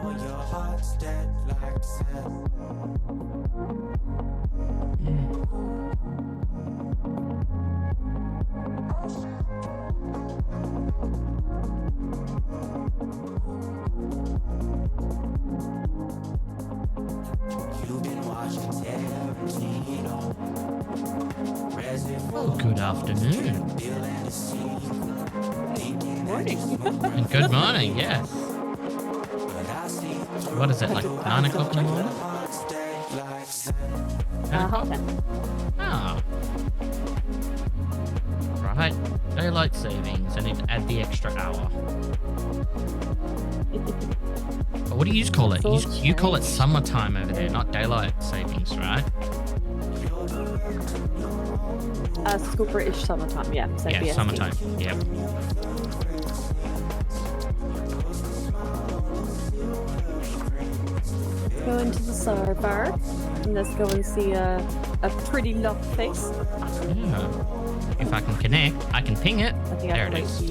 Good afternoon. Morning. And good morning, yes. What is it, like 9 o'clock in the morning? Half 10. Ah. Right. Daylight savings. I need to add the extra hour. But what do you call it? You call it summertime over there, not daylight savings, right? School British summertime, yeah. So Yeah, BST. summertime. Yep. Go into the server and let's go and see a pretty love face. Yeah. If I can connect, I can ping it. I think There I it is.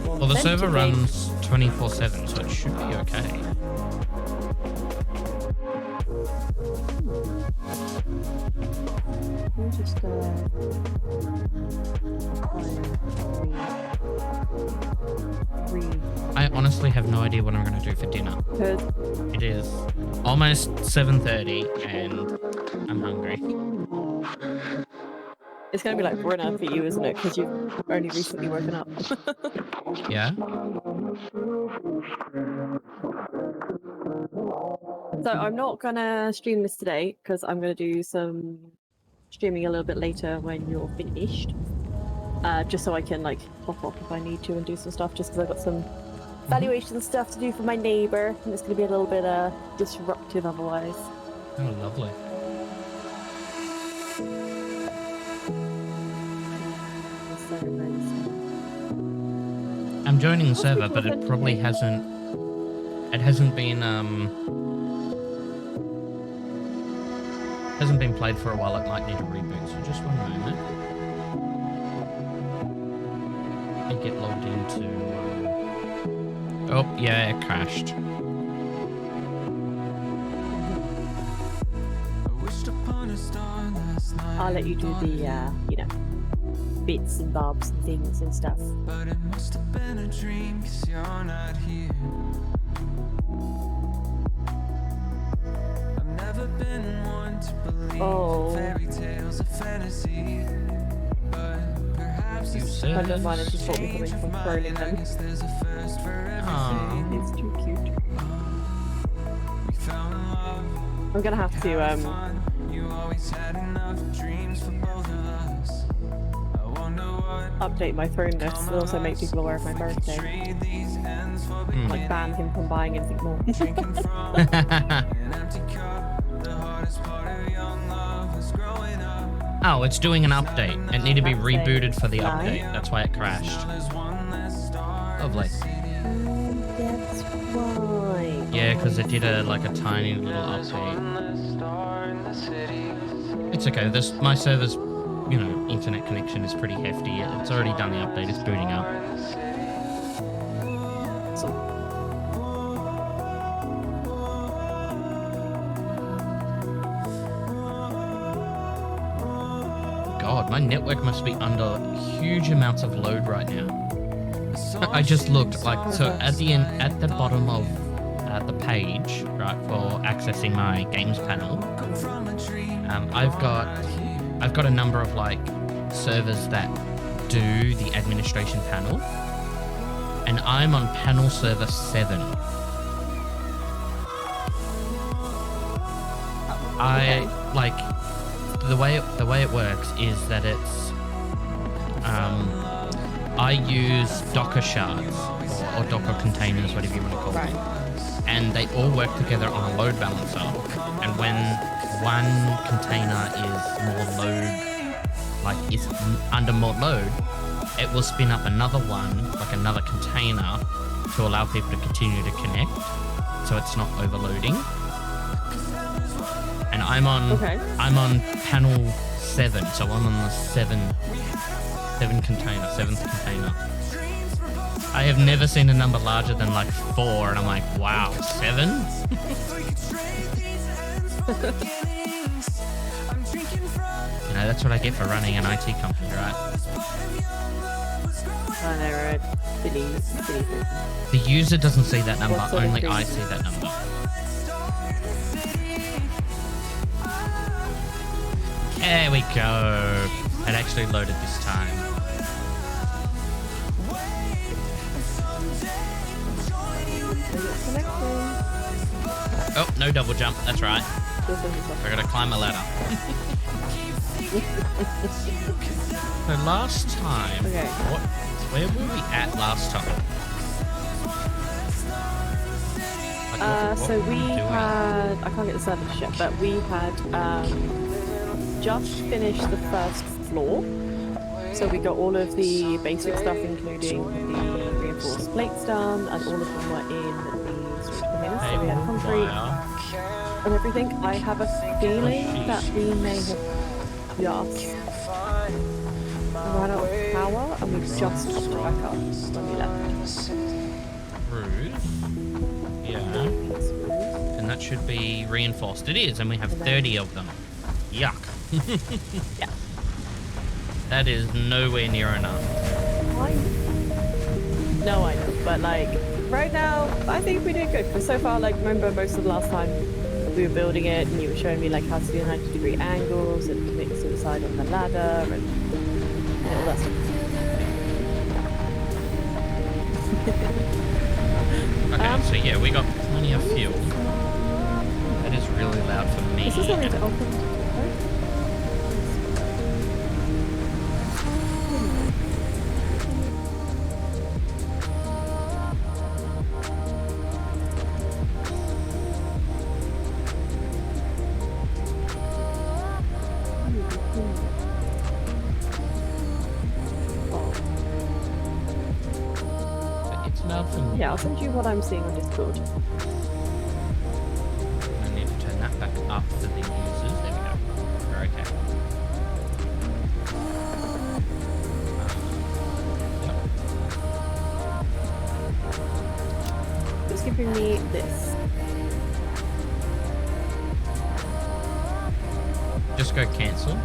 Well, the server runs 24/7, so it should be okay. Just I honestly have no idea what I'm going to do for dinner. It is almost 7:30 and I'm hungry. It's going to be like dinner for you, isn't it? Because you've only recently woken up. Yeah? So I'm not going to stream this today because I'm going to do some streaming a little bit later when you're finished. Just so I can like pop up if I need to and do some stuff, just because I've got some valuation stuff to do for my neighbour, and it's going to be a little bit disruptive otherwise. Oh, lovely. I'm joining the server, but it probably hasn't been played for a while. It might need a reboot, so just one moment. I get logged into oh yeah, it crashed. I'll let you do the bits and bobs and things and stuff. But it must have been a dream, 'cause you're not here. I've never been one to believe fairy tales of fantasy, but perhaps it's I don't mind if you thought me coming from Burlington. there's a first for everything. It's too cute. We found love, I'm gonna have to you always had enough dreams for both of us. I wonder what update my phone list and also make people aware of my birthday. trade these ends for Like ban him from buying anything more. drinking from an empty cup. The hardest part of young love is growing up. Oh, it's doing an update. It needed to be Update. rebooted for the Nice. update. That's why it crashed. There's one less star. Lovely. That's why. Yeah, because it did a tiny little update. It's okay. My server's, internet connection is pretty hefty. It's already done the update. It's booting up. God, my network must be under huge amounts of load right now. I just looked so at the bottom of the page, right, for accessing my games panel. I've got a number of servers that do the administration panel, and I'm on panel server 7. The way it works is that it's I use Docker shards or Docker containers, whatever you want to call them, and they all work together on a load balancer. And when one container is under more load, it will spin up another one, another container, to allow people to continue to connect, so it's not overloading. And I'm on panel 7, so I'm on the seventh container. I have never seen a number larger than like 4, and I'm like, wow, 7? You know, that's what I get for running an IT company, right? I know, right? Silly. The user doesn't see that number, What sort of only I things? see that number. There we go. It actually loaded this time. Oh, no double jump. That's right. I gotta climb a ladder. So last time, Okay. where were we at last time? Like, what So were we doing? had, I can't get the service yet, but we had just finished the first floor. So we got all of the basic stuff, including the reinforced plates done, and all of them were in the storage containers. So we had concrete Fire. and everything. I have a feeling that we may have just run out of power, and we just topped it back up when we left. Roof. Yeah. And that should be reinforced. It is, and we have 30 of them. Yuck. Yeah. That is nowhere near enough. No, I know, but like right now, I think we did good. Because so far, like, remember most of the last time we were building it, and you were showing me like how to do 90-degree angles and commit suicide on the ladder and all that stuff. Okay, so yeah, we got plenty of fuel. That is really loud for me. Is this something to open? It's loud for me. Yeah, I'll send you what I'm seeing on Discord. I need to turn that back up for the users. There we go. We're okay. Yep. It's giving me this. Just go cancel.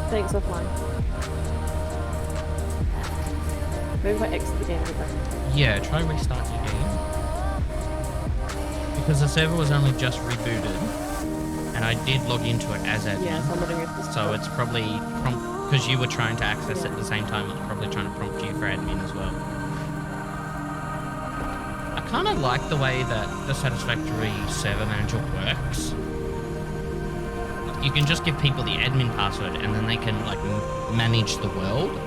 Thanks offline. Maybe if I exit the game, Yeah, try restart your game. Because the server was only just rebooted, and I did log into it as admin. yeah, so I'm wondering if this. So it's probably because you were trying to access it at the same time. It's probably trying to prompt you for admin as well. I kind of like the way that the Satisfactory server manager works. You can just give people the admin password, and then they can like manage the world.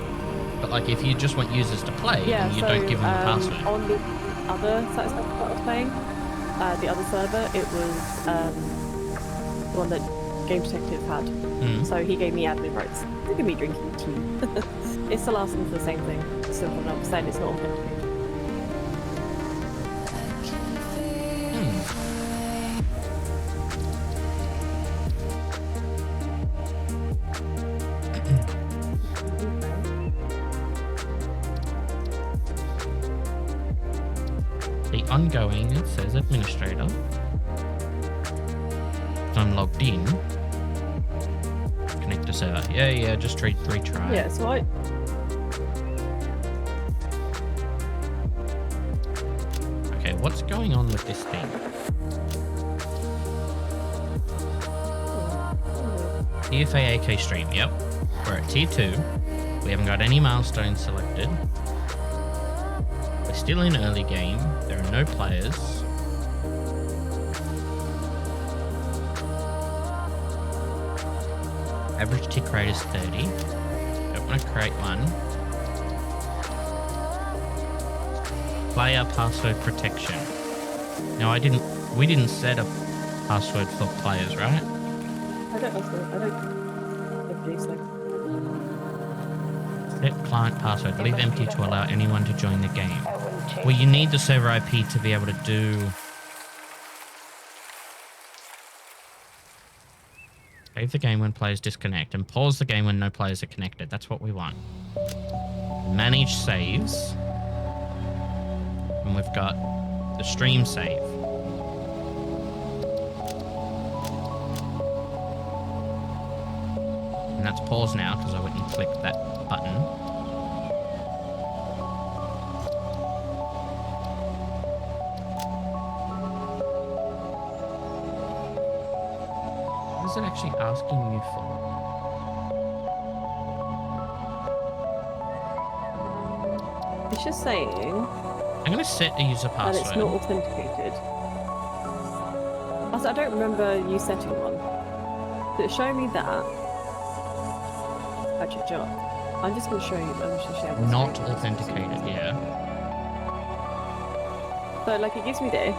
But like if you just want users to play, Yeah, then you so, don't give them the password. On the other Satisfactory that I was playing, the other server, it was the one that Game Detective had. So he gave me admin rights. Look at me drinking tea. It's the last one for the same thing. So I'm not saying it's not authenticated. The ongoing, it says administrator. So I'm logged in. Connect to server. Yeah, just retry. Yeah, so I. Okay, what's going on with this thing? TFA AK stream, yep. We're at tier 2. We haven't got any milestones selected. We're still in early game. There are no players. Average tick rate is 30. Don't want to create one. Player password protection. No, we didn't set a password for players, right? I don't do so. Set client password. Leave empty to allow anyone to join the game. Well, you need the server IP to be able to do... Save the game when players disconnect and pause the game when no players are connected. That's what we want. Manage saves. And we've got the stream save. And that's pause now because I went and clicked that button. What is it actually asking you for? It's just saying I'm going to set a user that password. it's not authenticated. Also, I don't remember you setting one. Did it show me that? Actually, John, I'm just going to show you. I'm just going to share this Not screen. authenticated, yeah. So, like, it gives me this.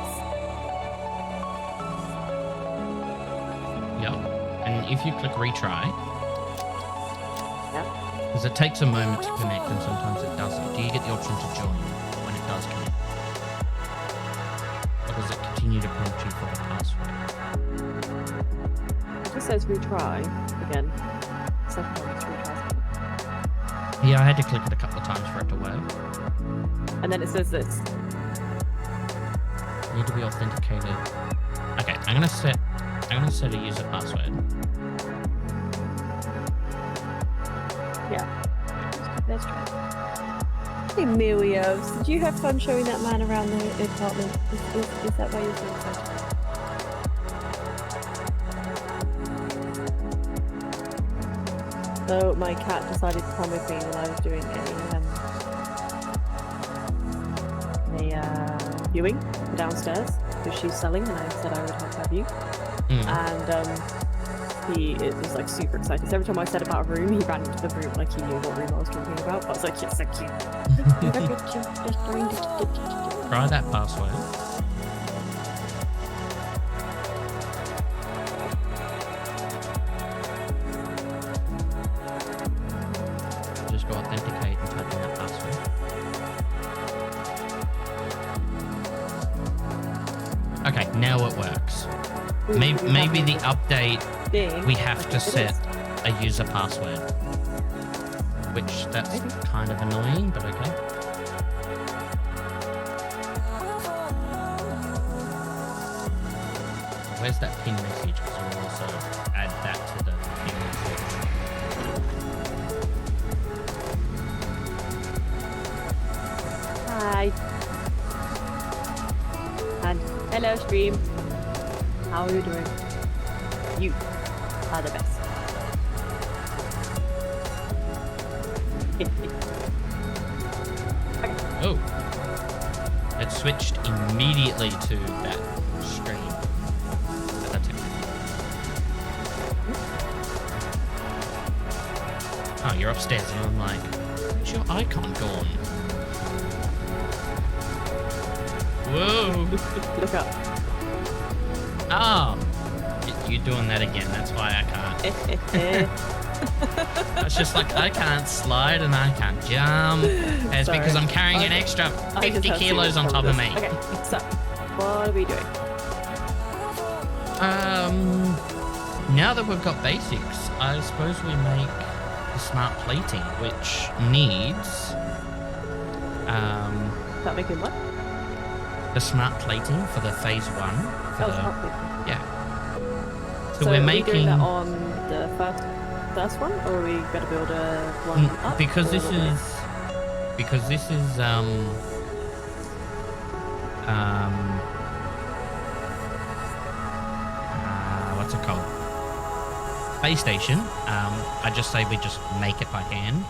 Yep. And if you click retry, Yeah. because it takes a moment to connect and sometimes it doesn't, do you get the option to join when it does connect? Or does it continue to prompt you for the password? It just says retry again. Second one is retry. Yeah, I had to click it a couple of times for it to work. And then it says this. Need to be authenticated. Okay, I'm gonna set a user password. Yeah. Let's try. Hey, Milios, did you have fun showing that man around the apartment? Is that why you're so excited? So my cat decided to come with me when I was doing a viewing downstairs, because she's selling, and I said I would help her view. And he was like super excited. So every time I said about a room, he ran into the room like he knew what room I was talking about. But I was like, yes, thank you. Try that password. Just go authenticate and type in that password. Okay, now it works. Maybe the update, we have to set a user password. Which, that's kind of annoying, but okay. Where's that pin message? Because we'll also add that to the pin message. Hi. And hello, stream. How are you doing? You are the best. Oh. It switched immediately to that screen. But that's okay. Oh, you're upstairs and I'm like, where's your icon gone? Whoa. Look up. Oh. You're doing that again. That's why I can't. It's just like, I can't slide and I can't jump. It's Sorry. because I'm carrying an extra 50 kilos on top of me. Okay, so what are we doing? Now that we've got basics, I suppose we make the smart plating, which needs Is that making what? the smart plating for the phase 1. Oh, smart plating. Yeah. So So we're are we making doing that on the first one, or are we going to build a one up? because or this what we- is what's it called? Base station. I just say we just make it by hand.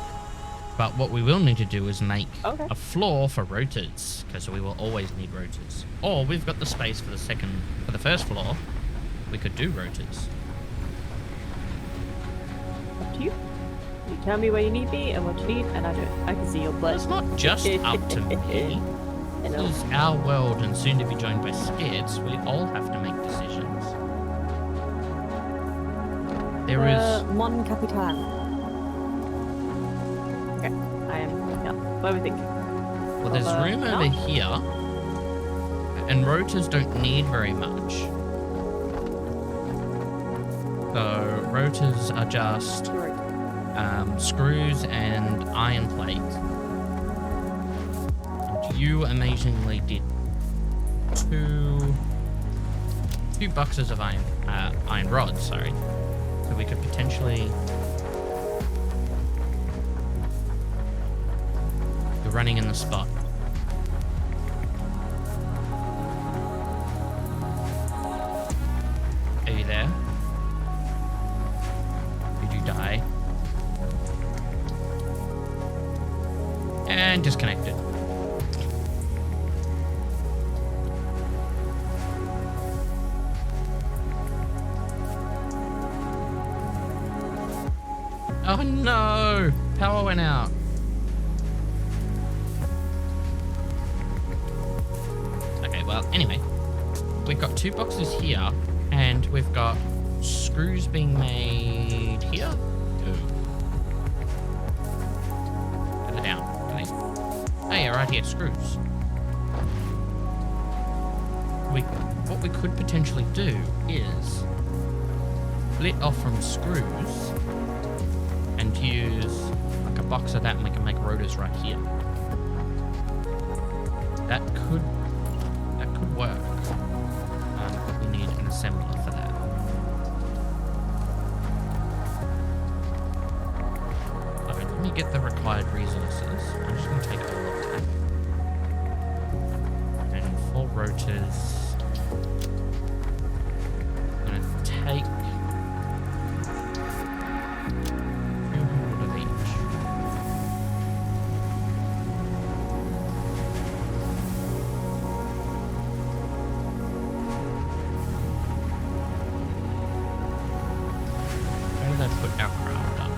But what we will need to do is make Okay. a floor for rotors, because we will always need rotors. Or we've got the space for the first floor. We could do rotors. Up to you. You tell me where you need me and what you need, and I do it. I can see your blood. It's not just up to me. I This know. is our world, and soon to be joined by Skids. We all have to make decisions. There is. Mon Capitan. Okay, I am. Yeah. What are we thinking? Well, there's room no? over here, and rotors don't need very much. So rotors are just screws and iron plate. And you amazingly did two boxes of iron rods, sorry. So we could potentially... You're running in the spot. Are you there? Did you die? And disconnected. Oh no! Power went out. Okay, well, anyway. We've got 2 boxes here, and we've got screws being made here. Put it down. Okay. Oh yeah, right here, screws. What we could potentially do is split off from screws and use like a box of that, and we can make rotors right here. That could work. But we need an assembler for that. Okay, let me get the required resources. I'm just going to take all of that. And 4 rotors. I'm going to take 200 of each. Where did I put our crafter?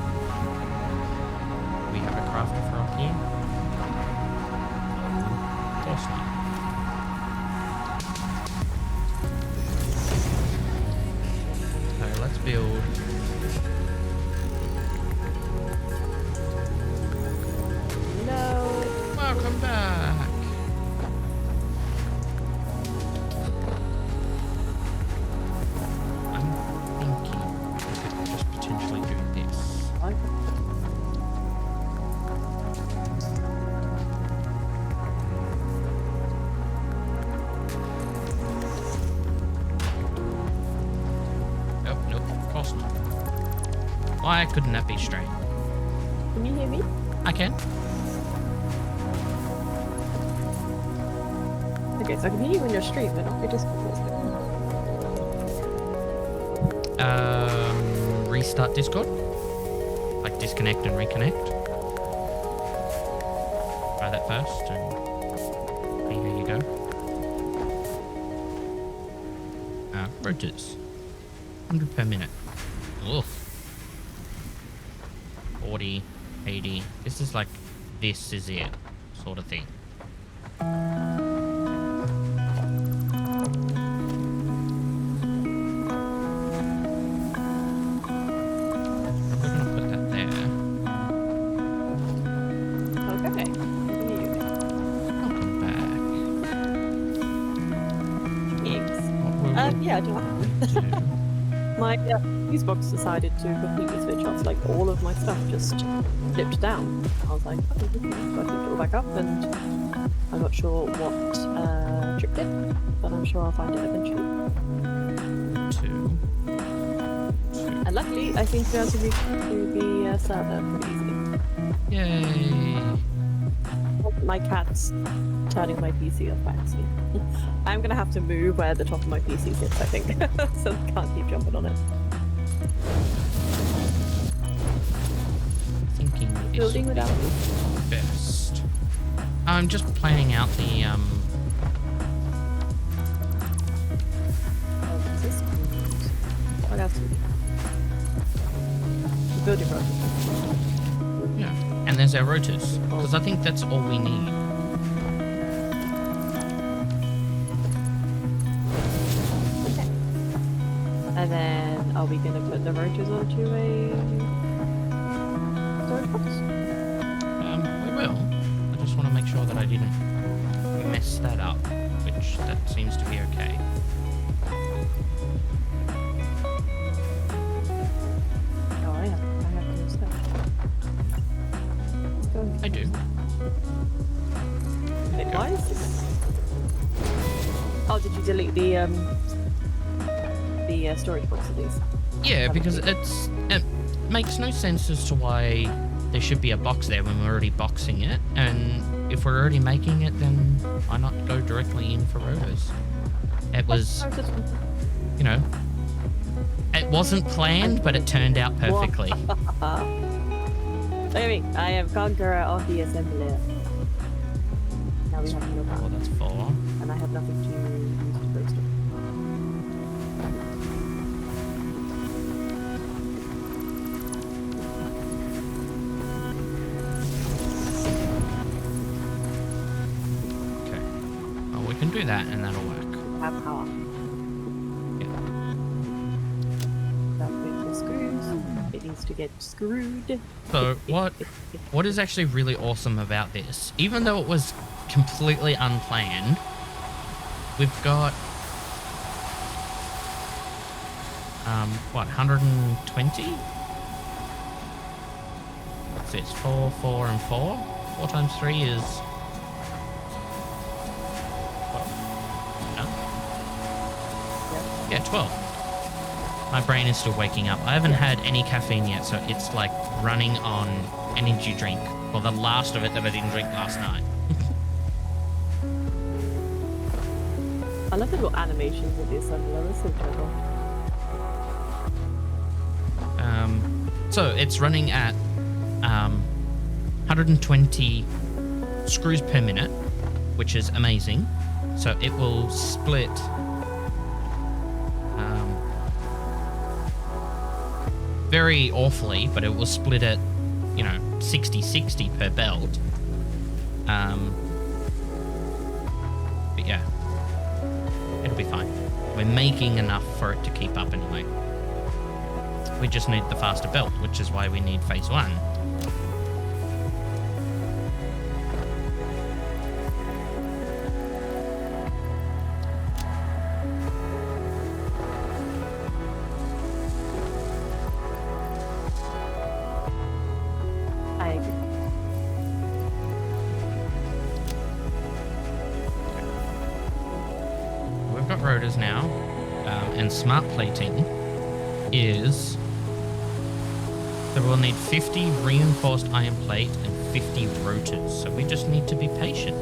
Do we have a crafter for up here? Of course not. So let's build. No. Welcome back. I'm thinking we could just potentially do this. Oh, nope, of course not. Why couldn't that be straight? Can you hear me? I can. Okay, so I can hear you when you're streaming, but not your Discord. Restart Discord. Like disconnect and reconnect. Try that first, and here you go. Rotors. 100 per minute. Oof. 40, 80. This is like, this is it sort of thing. We're gonna put that there. Okay. Welcome back. Thanks. What will Yeah, I do like do? my fuse box decided to completely switch off. Like all of my stuff just flipped down. I was like, oh, okay. So I picked it all back up, and I'm not sure what tripped it, but I'm sure I'll find it eventually. 2. And luckily, I seem to be able to reach to the server pretty easily. Yay! My cat's turning my PC off fancy. I'm gonna have to move where the top of my PC sits, I think, so I can't keep jumping on it. Thinking this Building would be without me. best. I'm just planning out the What's this? What else? Building road. yeah, and there's our rotors because I think that's all we need. Okay. And then are we gonna put the rotors onto a storage box? We will. I just want to make sure that I didn't mess that up, which that seems to be okay. I do. Wait, why is this? Oh, did you delete the storage box of these? Yeah, because it makes no sense as to why there should be a box there when we're already boxing it, and if we're already making it, then why not go directly in for rotors? It was, you know, it wasn't planned, but it turned out perfectly. Look at me, I am conqueror of the assembler. Now we have no Oh, power, that's 4. and I have nothing to use to boost it. Okay. Well, we can do that, and that'll work. Have power. Yeah. That with the screws. It needs to get screwed. So what is actually really awesome about this, even though it was completely unplanned, we've got what, 120? What's this? 4, 4, and 4? 4 times 3 is what? No? Yeah, 12. My brain is still waking up. I haven't had any caffeine yet, so it's like running on energy drink. Well, the last of it that I didn't drink last night. I love the little animations of the assembler. That's so clever. So it's running at 120 screws per minute, which is amazing. So it will split very awfully, but it will split at, you know, 60-60 per belt. But yeah, it'll be fine. We're making enough for it to keep up anyway. We just need the faster belt, which is why we need phase 1. I agree. We've got rotors now, and smart plating is that we'll need 50 reinforced iron plate and 50 rotors, so we just need to be patient.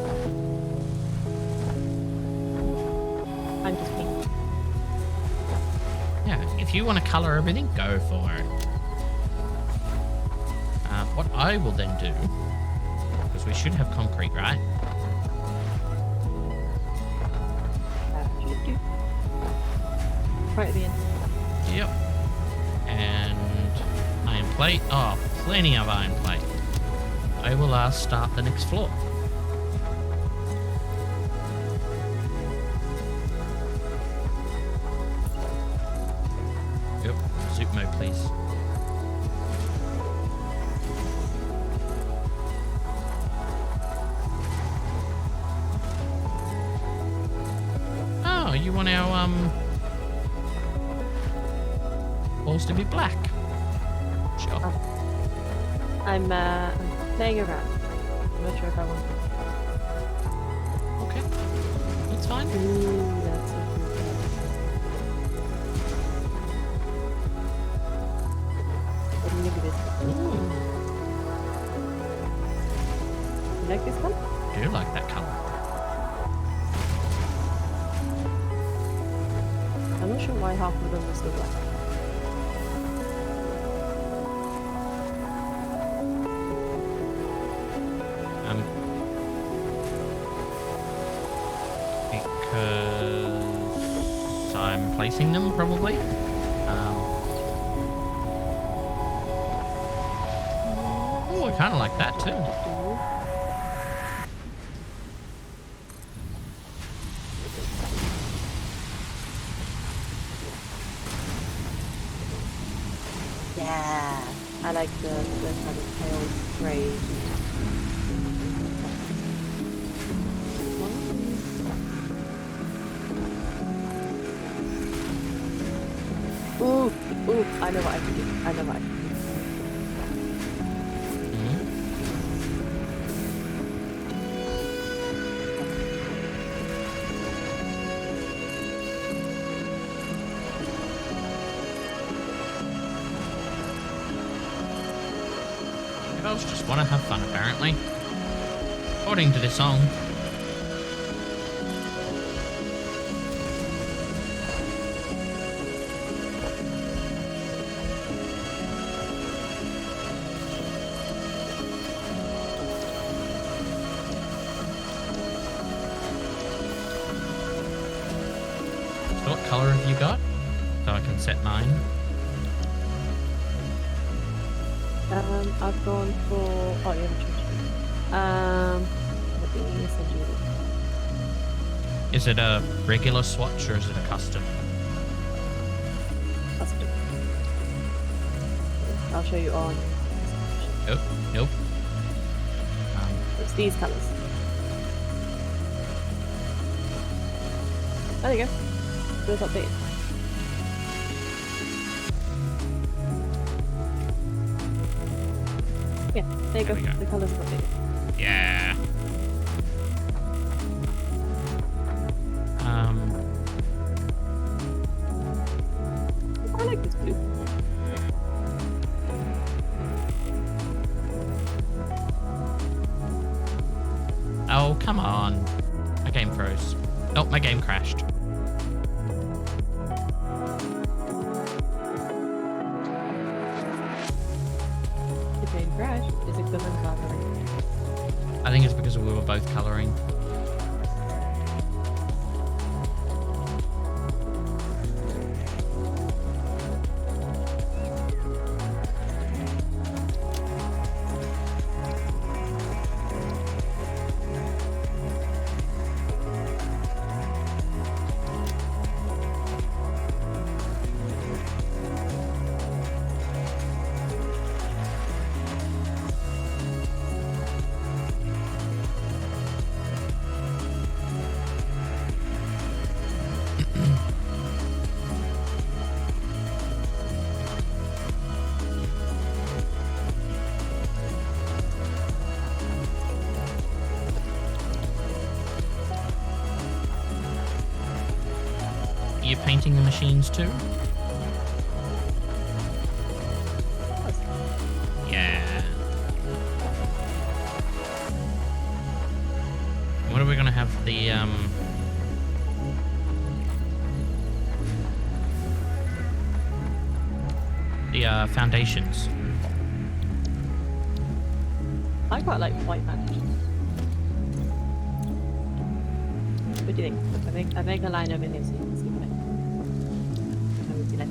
I'm just being. Yeah, if you want to colour everything, go for it. What I will then do, because we should have concrete, right? Right at the end. Yep. And iron plate. Oh, plenty of iron plate. I will start the next floor. Yep. Soup mode, please. Oh, you want our walls to be black? Sure. I'm playing around. I'm not sure if I want to. Okay. That's fine. Ooh, that's so cool. What do you think of this? Ooh, You like this one? I do like that colour. I'm not sure why half of them are still black. Because I'm placing them, probably. Oh, I kind of like that too. Yeah, I like the kind of pale grey. Ooh, I know what I can do. I know what I can do. Girls just want to have fun, apparently. According to this song. So what colour have you got? So I can set mine. I've gone for. Oh, you haven't changed it. Let me send you. Is it a regular swatch or is it a custom? Custom. I'll show you on. Nope. Nope. It's these colours. Oh, there you go. Feels updated. Yeah, there you There we go. go. The colours are updated. Yeah. I like this blue. Oh, come on. My game froze. Oh, my game crashed. The game crashed. Is it because I'm colouring? I think it's because we were both colouring. Are you painting the machines too? Yeah. What are we gonna have the foundations? I quite like white foundations. What do you think? I make a line over here so you can see what I would be like.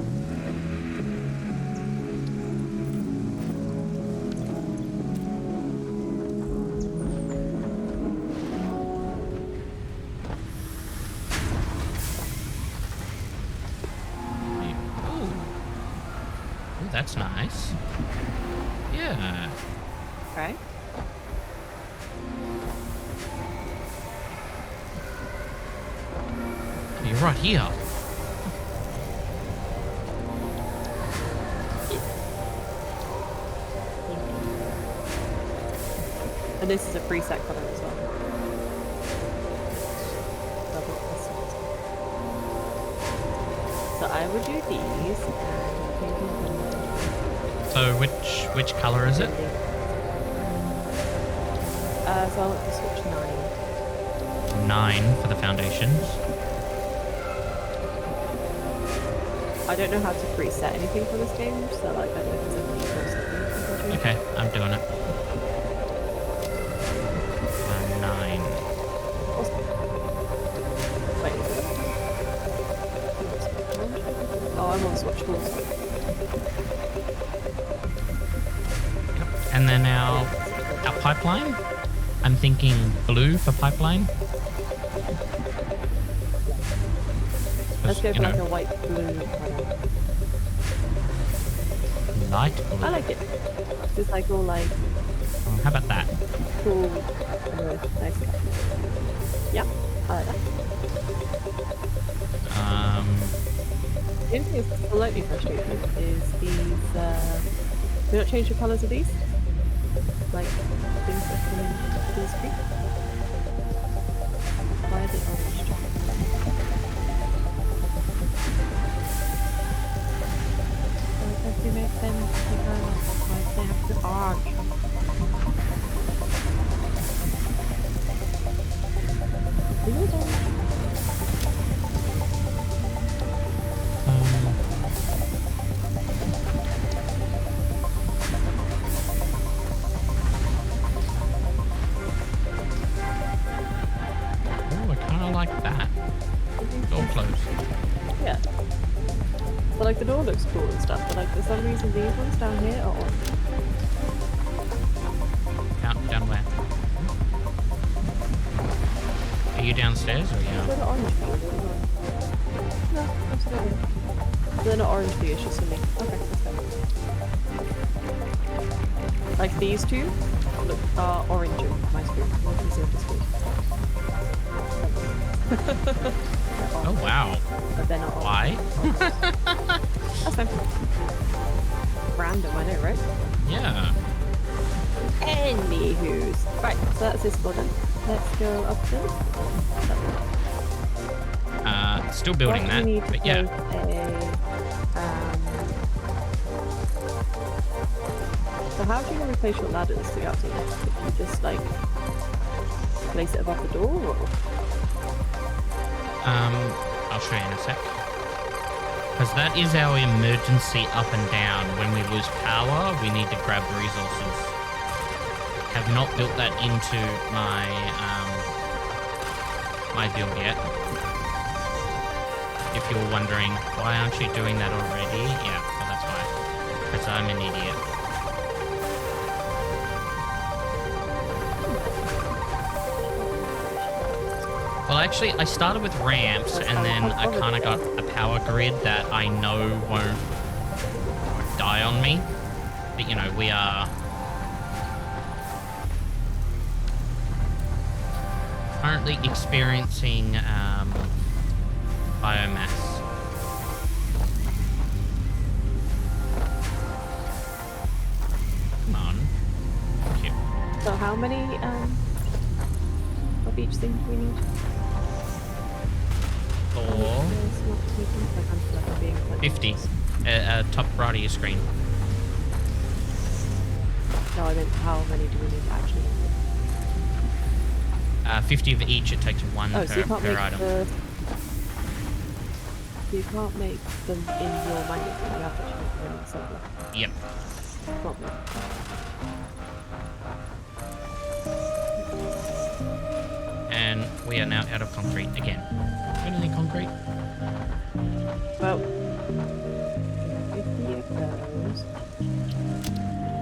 Ooh, that's nice. Yeah. Right? You're right here. And this is a preset colour as well. Double customized. So I would do these and painting them. So which color is it? So I want to switch 9. 9 for the foundations. I don't know how to preset anything for this game, so like I don't know if there's any preset. Okay, I'm doing it. 9. Wait. Oh, I'm on switch tools. Yep. And then our pipeline. I'm thinking blue for pipeline. Let's go for You like know, a white blue colour. light blue. I like it. It's like all like Oh, how about that? cool. Nice. Yeah, I like that. The only thing that's slightly frustrating is these. Do not change the colours of these. Like things that come into the screen. Why are they orange? Why don't you make them like, why do they have to be orange? the door looks cool and stuff, but like for some reason these ones down here are on. Down where? Are you downstairs or They're yeah? not orange for you, no, absolutely. They're not orange for you, it's just for me. Okay, that's fair. Like these two look are orange on my screen. What is your screen? Oh wow. But they're not orange. Why? That's fine. Random, I know, right? Yeah. Anywho's. Right, so that's this floor done. Let's go upstairs. Still building that, but yeah. So how do you replace your ladders to get up to this? If you just like place it above the door, or? I'll show you in a sec. Because that is our emergency up and down. When we lose power, we need to grab the resources. Have not built that into my my build yet. If you're wondering, why aren't you doing that already? Yeah, well, that's why. Because I'm an idiot. Well, actually, I started with ramps, and then I kind of got a power grid that I know won't die on me. But, you know, we are currently experiencing biomass. Come on. Thank you. So how many of each thing do we need? Four. 50. Top right of your screen. No, I meant how many do we need actually? 50 of each. It takes one Oh, so you can't per make item. you can't make them in your manual. You have to actually make them in the server. Yep. Not me. And we are now out of concrete again. Got any concrete? Well, 50 of those.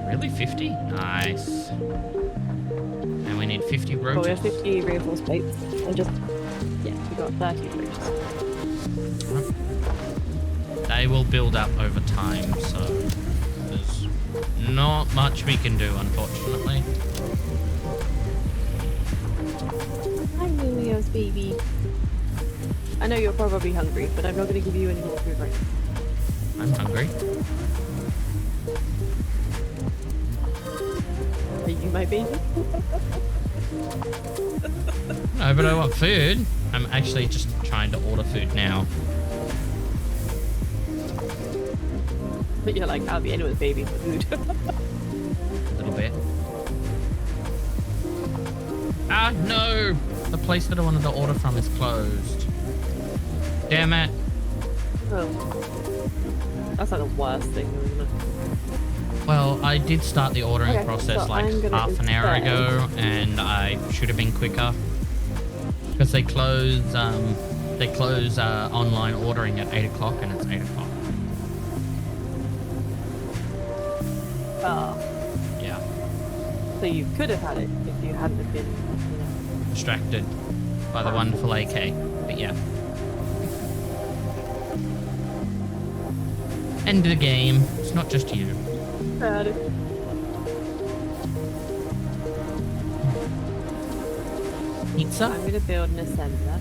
Really? 50? Nice. And we need 50 Well, we rotors. have 50 reinforced plates. And just, yeah, we got 30 bridges. They will build up over time, so there's not much we can do, unfortunately. Hi, Leo's baby. I know you're probably hungry, but I'm not going to give you any more food right now. I'm hungry. Are you my baby? No, but I want food. I'm actually just trying to order food now. But you're like, I'll be anyone's baby for food. A little bit. Ah, no! The place that I wanted to order from is closed. Damn it. Oh. That's like the worst thing, isn't it? Well, I did start the ordering Okay, process so like I'm gonna half an hour instead- ago, and I should have been quicker. Because they close online ordering at 8 o'clock, and it's 8 o'clock. Oh. Yeah. So you could have had it if you hadn't have been, Distracted by the wonderful AK. But yeah. End of the game. It's not just you. Had it. Pizza? I'm gonna build an assembler.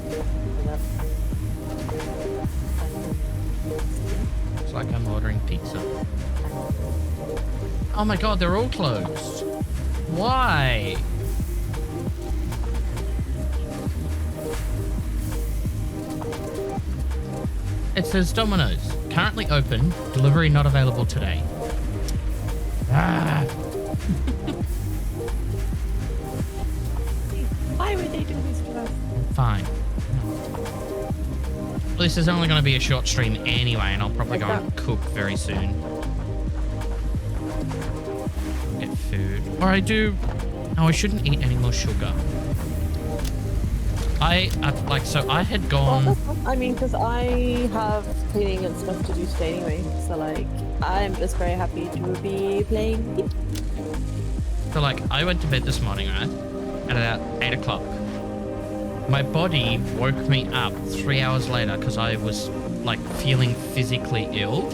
It's like I'm ordering pizza. Oh my god, they're all closed. Why? It says Domino's. Currently open. Delivery not available today. Ah. Why would they do this to us? Fine. Well, this is only going to be a short stream anyway, and I'll probably go and cook very soon. Get food. Or I do... No, I shouldn't eat any more sugar. So I had Well, gone. that's fine. I mean, because I have cleaning and stuff to do today anyway. So like, I'm just very happy to be playing. So like, I went to bed this morning, right? At about 8 o'clock. My body woke me up 3 hours later because I was like feeling physically ill.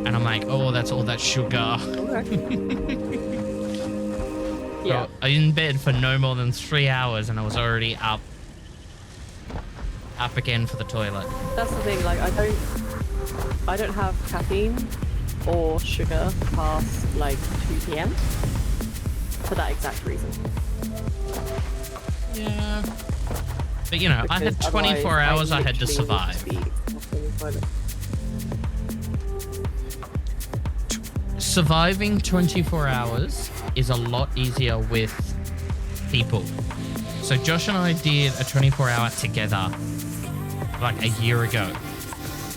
And I'm like, oh, that's all that sugar. Yeah. So I was in bed for no more than 3 hours and I was already up again for the toilet. That's the thing. Like, I don't have caffeine or sugar past like 2 p.m. for that exact reason. Yeah. But you know, I had Because 24 otherwise hours I had to literally survive. would be in the toilet. Surviving 24 hours is a lot easier with people. So Josh and I did a 24-hour together like a year ago.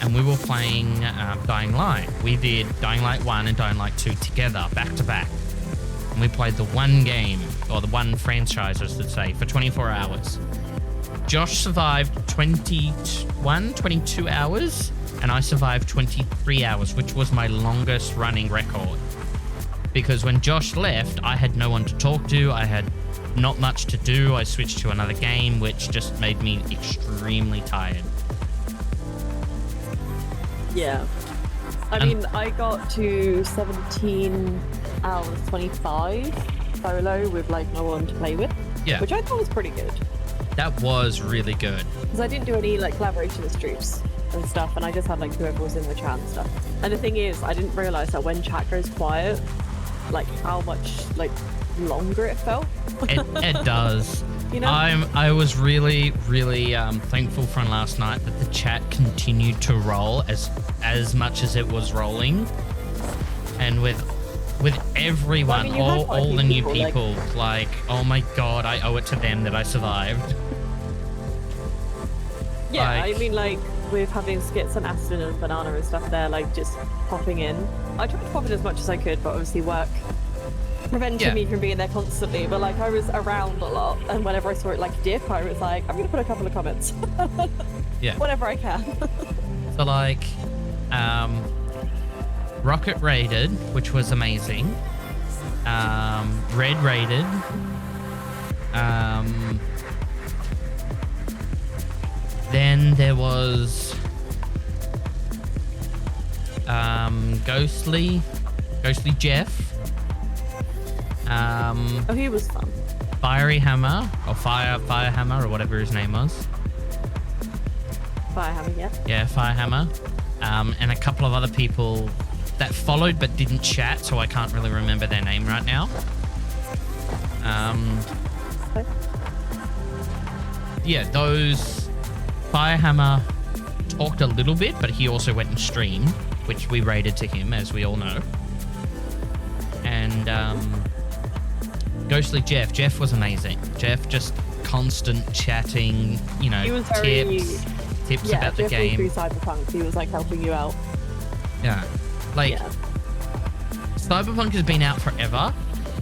And we were playing Dying Light. We did Dying Light 1 and Dying Light 2 together, back to back. And we played the one game, or the one franchise, I should say, for 24 hours. Josh survived 22 hours, and I survived 23 hours, which was my longest running record. Because when Josh left, I had no one to talk to. I had not much to do. I switched to another game, which just made me extremely tired. Yeah. I mean, I got to 17 hours 25 solo with like no one to play with. Yeah. Which I thought was pretty good. That was really good. Because I didn't do any like collaboration with troops and stuff, and I just had like whoever was in the chat and stuff. And the thing is, I didn't realize that when chat goes quiet, like how much like longer it felt. It does. You know? I was really thankful from last night that the chat continued to roll as much as it was rolling, and with everyone, Well, I mean, you had quite a all few the new people, people, like oh my god, I owe it to them that I survived. Yeah, Like- I mean, like with having skits and Aston and Banana and stuff there, like just popping in. I tried to pop in as much as I could, but obviously work prevented Yeah. me from being there constantly. But like I was around a lot, and whenever I saw it like dip, I was like, I'm gonna put a couple of comments. Yeah. Whatever I can. So like, Rocket raided, which was amazing. Red raided. Then there was Ghostly Jeff. Oh, he was fun. Fiery Hammer or Fire Hammer or whatever his name was. Firehammer, yeah. Yeah, Firehammer. And a couple of other people that followed but didn't chat, so I can't really remember their name right now. Okay. Yeah, those Firehammer talked a little bit, but he also went and streamed, which we rated to him, as we all know. And Ghostly Jeff was amazing. Jeff just constant chatting, you know, He was very tips yeah, about the Jeff game. through Cyberpunk. He was like helping you out. Yeah. Like, Yeah. Cyberpunk has been out forever.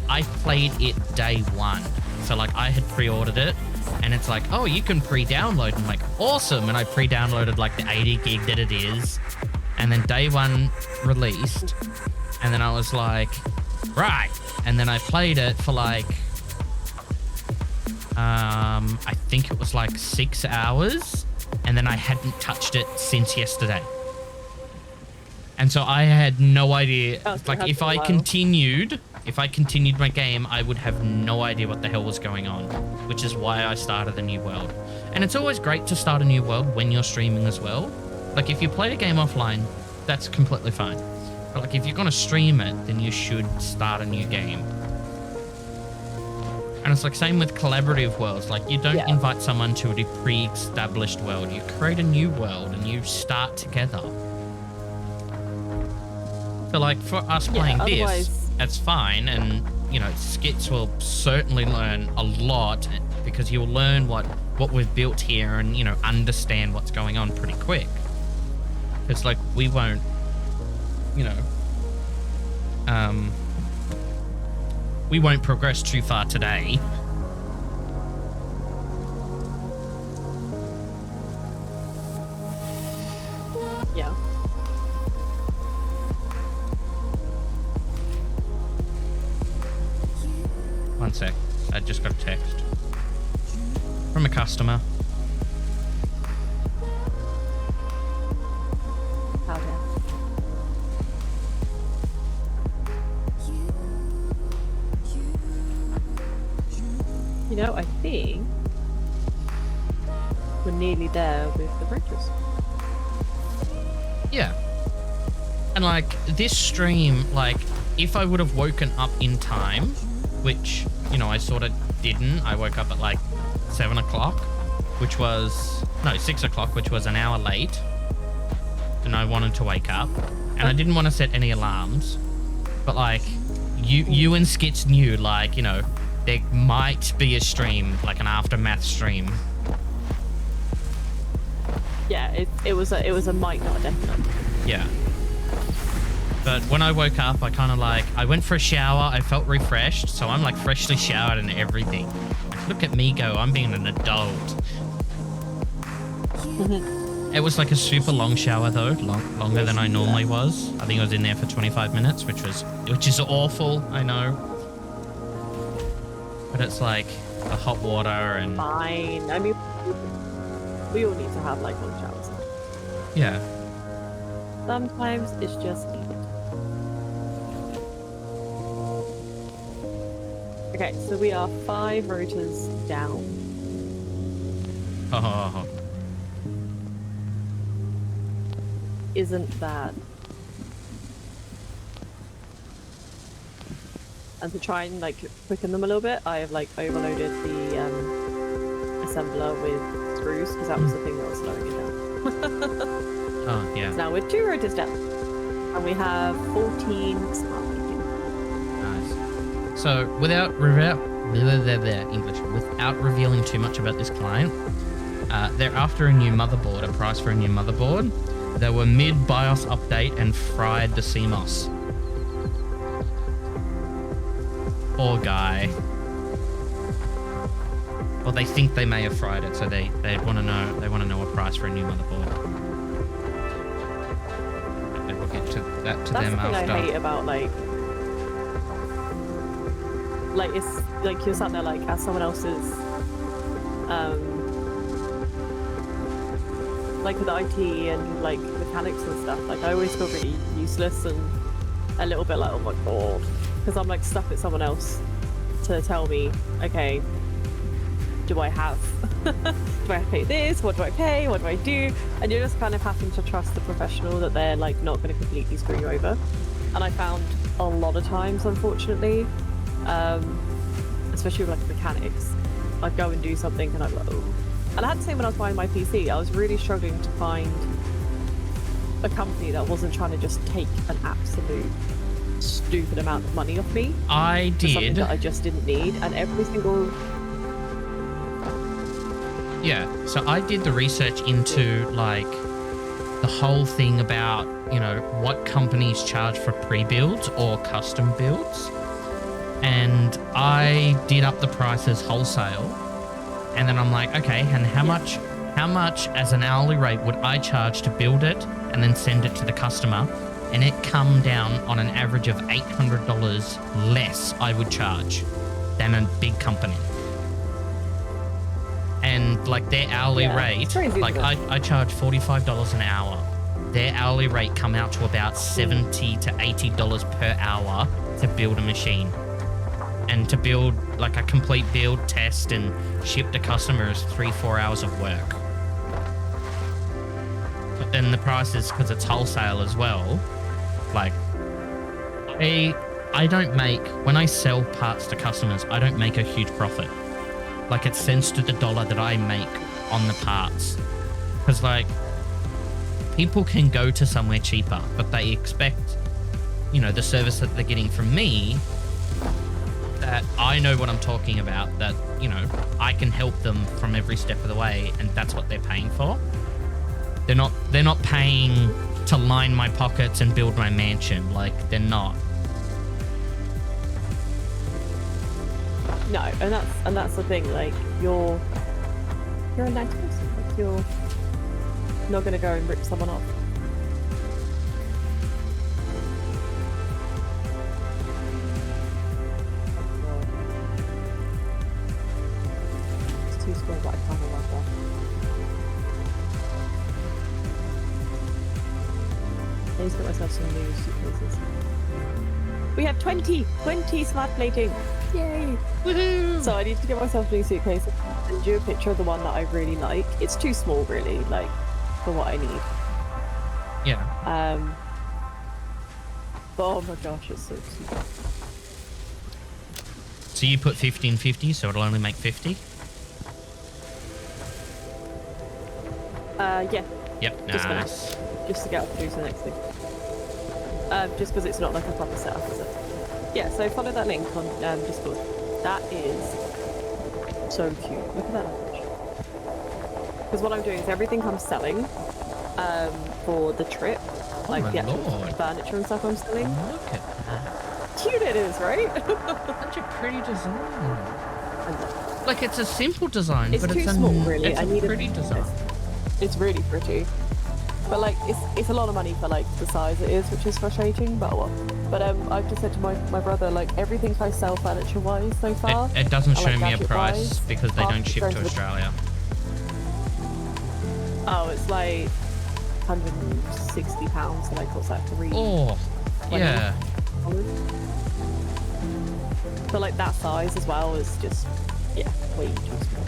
I played it day one. So, like, I had pre-ordered it, and it's like, oh, you can pre-download. I'm like, awesome. And I pre-downloaded, like, the 80 gig that it is. And then day one released. And then I was like, right. And then I played it for, like, I think it was, like, 6 hours. And then I hadn't touched it since yesterday. And so I had no idea. Oh, so it Like, has if been a I while. continued my game, I would have no idea what the hell was going on, which is why I started a new world. And it's always great to start a new world when you're streaming as well. Like, if you play a game offline, that's completely fine. But, like, if you're going to stream it, then you should start a new game. And it's like same with collaborative worlds. Like, you don't Yeah. invite someone to a pre-established world. You create a new world and you start together. So, like, for us playing this, otherwise- that's fine. And, you know, Skits will certainly learn a lot because he'll learn what we've built here and, you know, understand what's going on pretty quick. It's like, we won't, you know, we won't progress too far today. One sec. I just got a text from a customer. How dare. You know, I think we're nearly there with the bridges. Yeah. And like this stream, like if I would have woken up in time, which, you know, I sort of didn't. I woke up at like 7 o'clock, which was, no, 6 o'clock, which was an hour late. And I wanted to wake up. And I didn't want to set any alarms. But like, you and Skits knew, like, you know, there might be a stream, like an aftermath stream. Yeah, it was a might, not a definite. Yeah. But when I woke up, I kind of like, I went for a shower, I felt refreshed, so I'm like freshly showered and everything. Like, look at me go, I'm being an adult. It was like a super long shower though, longer than I normally was. I think I was in there for 25 minutes, which is awful, I know. But it's like the hot water and... Fine. I mean, we all need to have like long showers. Yeah. Sometimes it's just needed. Okay, so we are 5 rotors down. Oh. Isn't that? And to try and like quicken them a little bit, I have like overloaded the assembler with screws because that was the thing that was slowing it down. Oh, yeah. So now we're 2 rotors down, and we have 14 smart people. Nice. So without revealing too much about this client, they're after a new motherboard, a price for a new motherboard. They were mid BIOS update and fried the CMOS. Poor guy. Well, they think they may have fried it, so they want to know a price for a new motherboard. But we'll get to that to them after. That's the thing I hate about like it's like you're sat there like as someone else's like with IT and like mechanics and stuff. Like I always feel really useless and a little bit like, oh my god, because I'm like stuck with someone else to tell me, okay, do I have do I have to pay this, what do I pay, what do I do, and you're just kind of having to trust the professional that they're like not going to completely screw you over. And I found a lot of times, unfortunately, especially with like mechanics, I'd go and do something and I'm like, oh. And I had the same when I was buying my PC. I was really struggling to find a company that wasn't trying to just take an absolute stupid amount of money off me. I for something did. that I just didn't need, and every single... Yeah, so I did the research into like the whole thing about, you know, what companies charge for pre-builds or custom builds. And I did up the prices wholesale. And then I'm like, okay, and how much as an hourly rate would I charge to build it and then send it to the customer? And it come down on an average of $800 less I would charge than a big company. And like their hourly rate, like I charge $45 an hour. Their hourly rate come out to about $70 to $80 per hour to build a machine. And to build like a complete build, test, and ship to customers 3-4 hours of work. But then the prices, because it's wholesale as well, like I don't make, when I sell parts to customers, I don't make a huge profit. Like it's cents to the dollar that I make on the parts. Because like people can go to somewhere cheaper, but they expect, you know, the service that they're getting from me, that I know what I'm talking about, that, you know, I can help them from every step of the way, and that's what they're paying for. They're not paying to line my pockets and build my mansion. Like, they're not. No, and that's the thing, like you're a nice person. Like you're not gonna go and rip someone off. Wait, what? I can't remember. I need to get myself some new suitcases. We have 20 smart plating. Yay! Woohoo! So I need to get myself a new suitcase and do a picture of the one that I really like. It's too small, really, like for what I need. Yeah. But oh my gosh, it's so cute. So you put 50 and 50, so it'll only make 50? Yeah. Yep, Just for now. nice. Just to get up through to the next thing. Just because it's not like a proper setup, is it? Yeah, so follow that link on Discord. That is so cute. Look at that image. Because what I'm doing is everything I'm selling for the trip, like my the actual lord. furniture and stuff I'm selling. Look at that. Cute it is, right? Such a pretty design. Like, it's a simple design, It's but too it's small, really. It's I a need pretty design. It's really pretty. But like, it's a lot of money for like the size it is, which is frustrating, but well. But I've just said to my brother, like, everything I sell furniture-wise so far... It doesn't or, show like, me a price gadget-wise, because they don't ship going to the- Australia. Oh, it's like £160, so like, what's that, $3? Oh, yeah. But like, that size as well is just, yeah, way too small.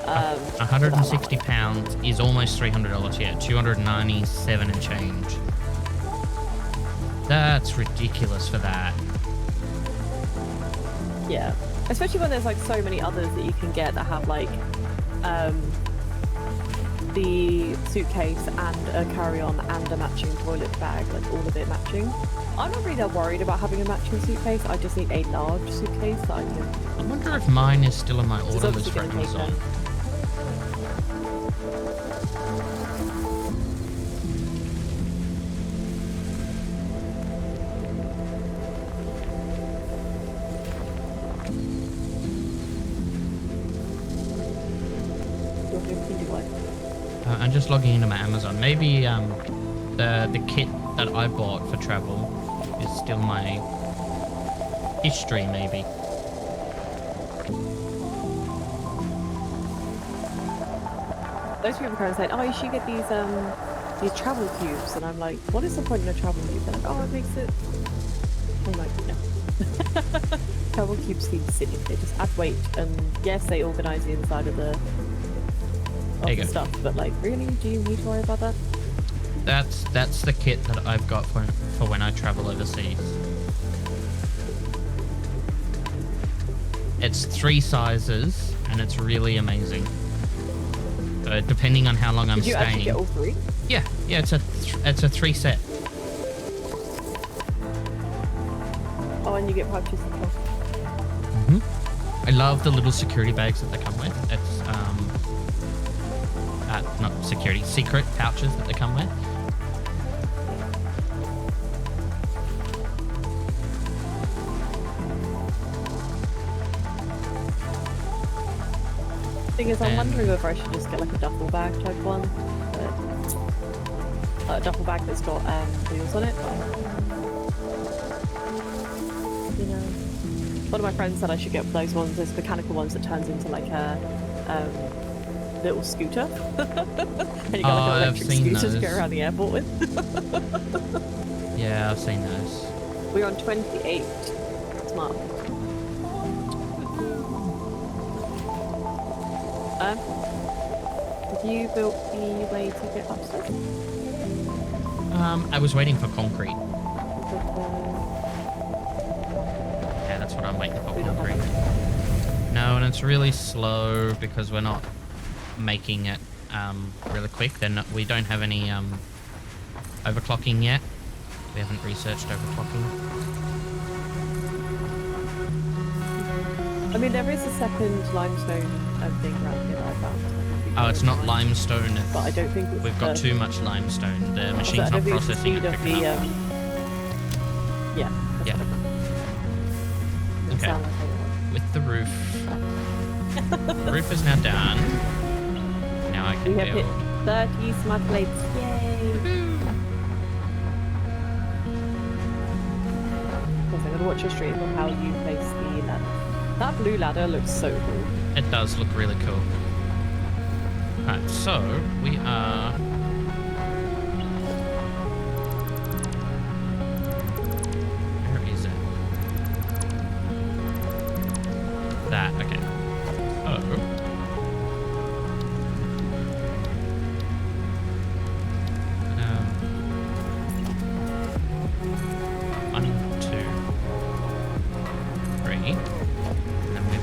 £160 is almost $300, yeah, 297 and change. That's ridiculous for that. Yeah, especially when there's like so many others that you can get that have like the suitcase and a carry-on and a matching toilet bag, like all of it matching. I'm not really that worried about having a matching suitcase. I just need a large suitcase that I can. I wonder if mine is still in my It's order list obviously for gonna take Amazon. I'm just logging into my Amazon. Maybe the kit that I bought for travel is still my history, maybe. Those people kind of saying, "Oh, you should get these travel cubes," and I'm like, "What is the point in a travel cube?" They're like, "Oh, it makes it." I'm like, "No." Travel cubes seem silly. They just add weight, and yes, they organise the inside of the stuff, but like, really, do you need to worry about that? That's the kit that I've got for when I travel overseas. It's 3 sizes, and it's really amazing. Depending on how long I'm Did you staying. actually get all 3? Yeah, it's a 3 set. Oh, and you get pouches and stuff. I love the little security bags that they come with. It's not security, secret pouches that they come with. Thing is, I'm wondering whether I should just get like a duffel bag type one, but a duffel bag that's got wheels on it. You know, one of my friends said I should get those ones. There's mechanical ones that turns into like a little scooter, and you got like an electric scooter to go around the airport with. Yeah, I've seen those. We're on 28 smart. Have you built the way to get upstairs? I was waiting for concrete. Yeah, that's what I'm waiting for, concrete. No, and it's really slow because we're not making it really quick. We don't have any overclocking yet. We haven't researched overclocking. I mean, there is a second limestone thing around here that I found. Oh, it's not limestone. But I don't think it's we've got too much limestone. The machine's I not don't think it's the processing it speed of quick the, enough. yeah. That's Yeah. what I Okay. sound like I With the roof. The roof is now done. Now I can We have hit build. 30 smart plates. Yay! I'm going to watch your stream of how you place the ladder. That blue ladder looks so cool. It does look really cool. Alright, so we are... Where is it? That, okay. Oh. 1, 2, 3. And then we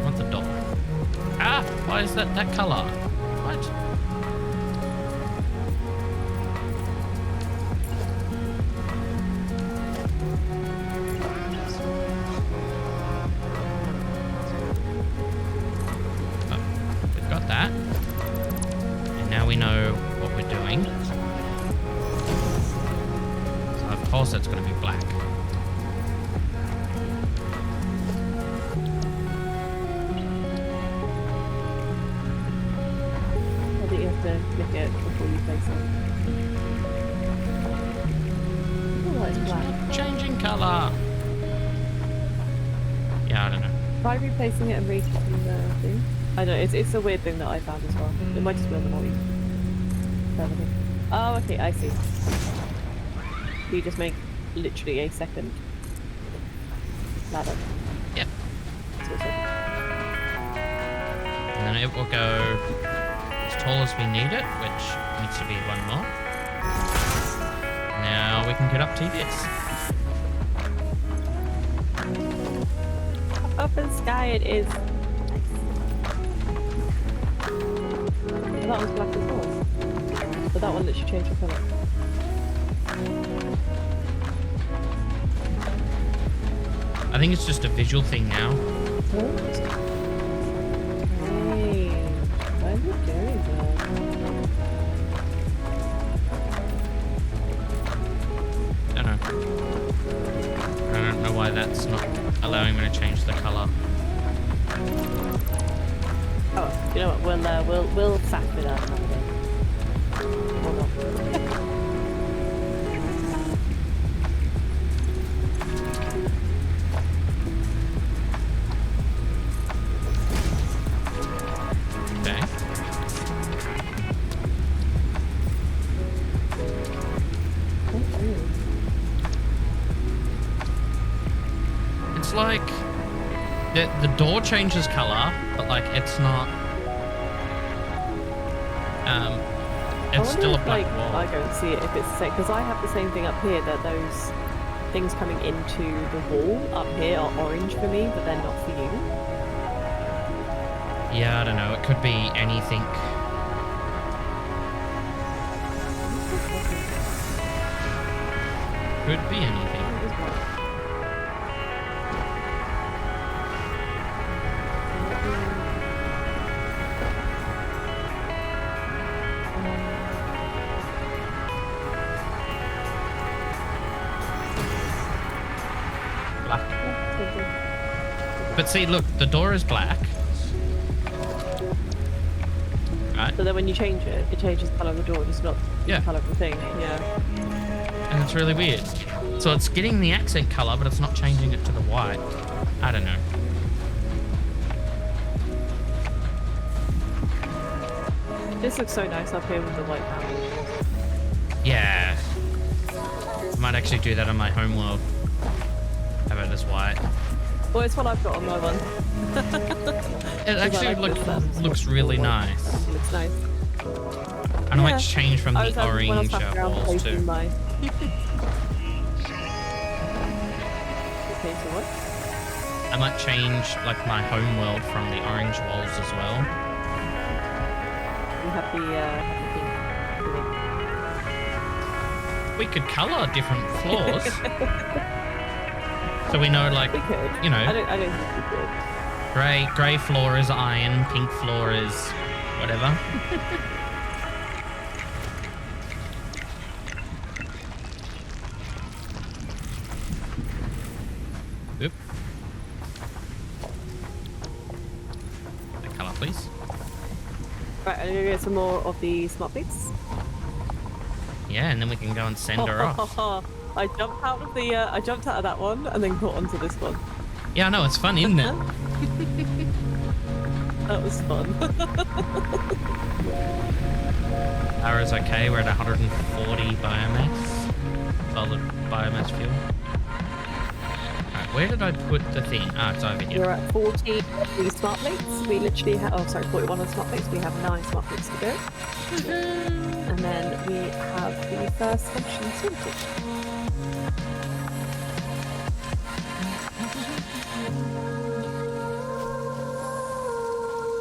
want the door. Ah! Why is that color? What? Oh, we've got that. And now we know what we're doing. So of course it's going to be black. You have to click it before you place it. Oh, it's black. Changing color. Yeah, I don't know. Try replacing it and retaking the thing. I don't know, it's a weird thing that I found as well. It might just be on the multi. Oh, okay, I see. You just make literally a second ladder. Yep. So it's like- And then it will go as tall as we need it, which needs to be 1 more. Now we can get up to this. Up in the sky it is. Well, that was black as well. But that one literally changed the colour. I think it's just a visual thing now. Hey, why are you doing that? I don't know why that's not allowing me to change the color. Oh, you know what? We'll fact with that another day. Or not. Okay. It's like the door changes color, but like it's not. It's still a black wall. I go and see it if it's the same, because I have the same thing up here, that those things coming into the wall up here are orange for me, but they're not for you. Yeah, I don't know. It could be anything. Could be anything. Black. But see, look, the door is black. Right? So then when you change it, it changes the colour of the door, just not Yeah. the colour of the thing. Yeah. And it's really weird. So it's getting the accent color, but it's not changing it to the white. I don't know. This looks so nice up here with the white panel. Yeah. I might actually do that on my home world. Have it as white. Well, it's what I've got on my one. It actually like this, looks really nice. It looks nice. And I might change from I was the when I was orange faffing around walls placing too. my... Okay, so what? I might change like my home world from the orange walls as well. You have the pink. We could color different floors. So we know, like, We could. you know, I don't think we could. grey floor is iron, pink floor is whatever. Oop. The color, please. Right, I'm gonna get some more of the smart plates. Yeah, and then we can go and send her off. I jumped out of the I jumped out of that one and then caught onto this one. Yeah, I know, it's fun, isn't it? That was fun. Power's okay. We're at 140 biomass. Solid biomass fuel. Alright, where did I put the thing? Ah, it's over here. We're at 40 smart plates. We literally have, oh sorry, 41 on smart plates. We have 9 smart plates to go. And then we have the first function sorted.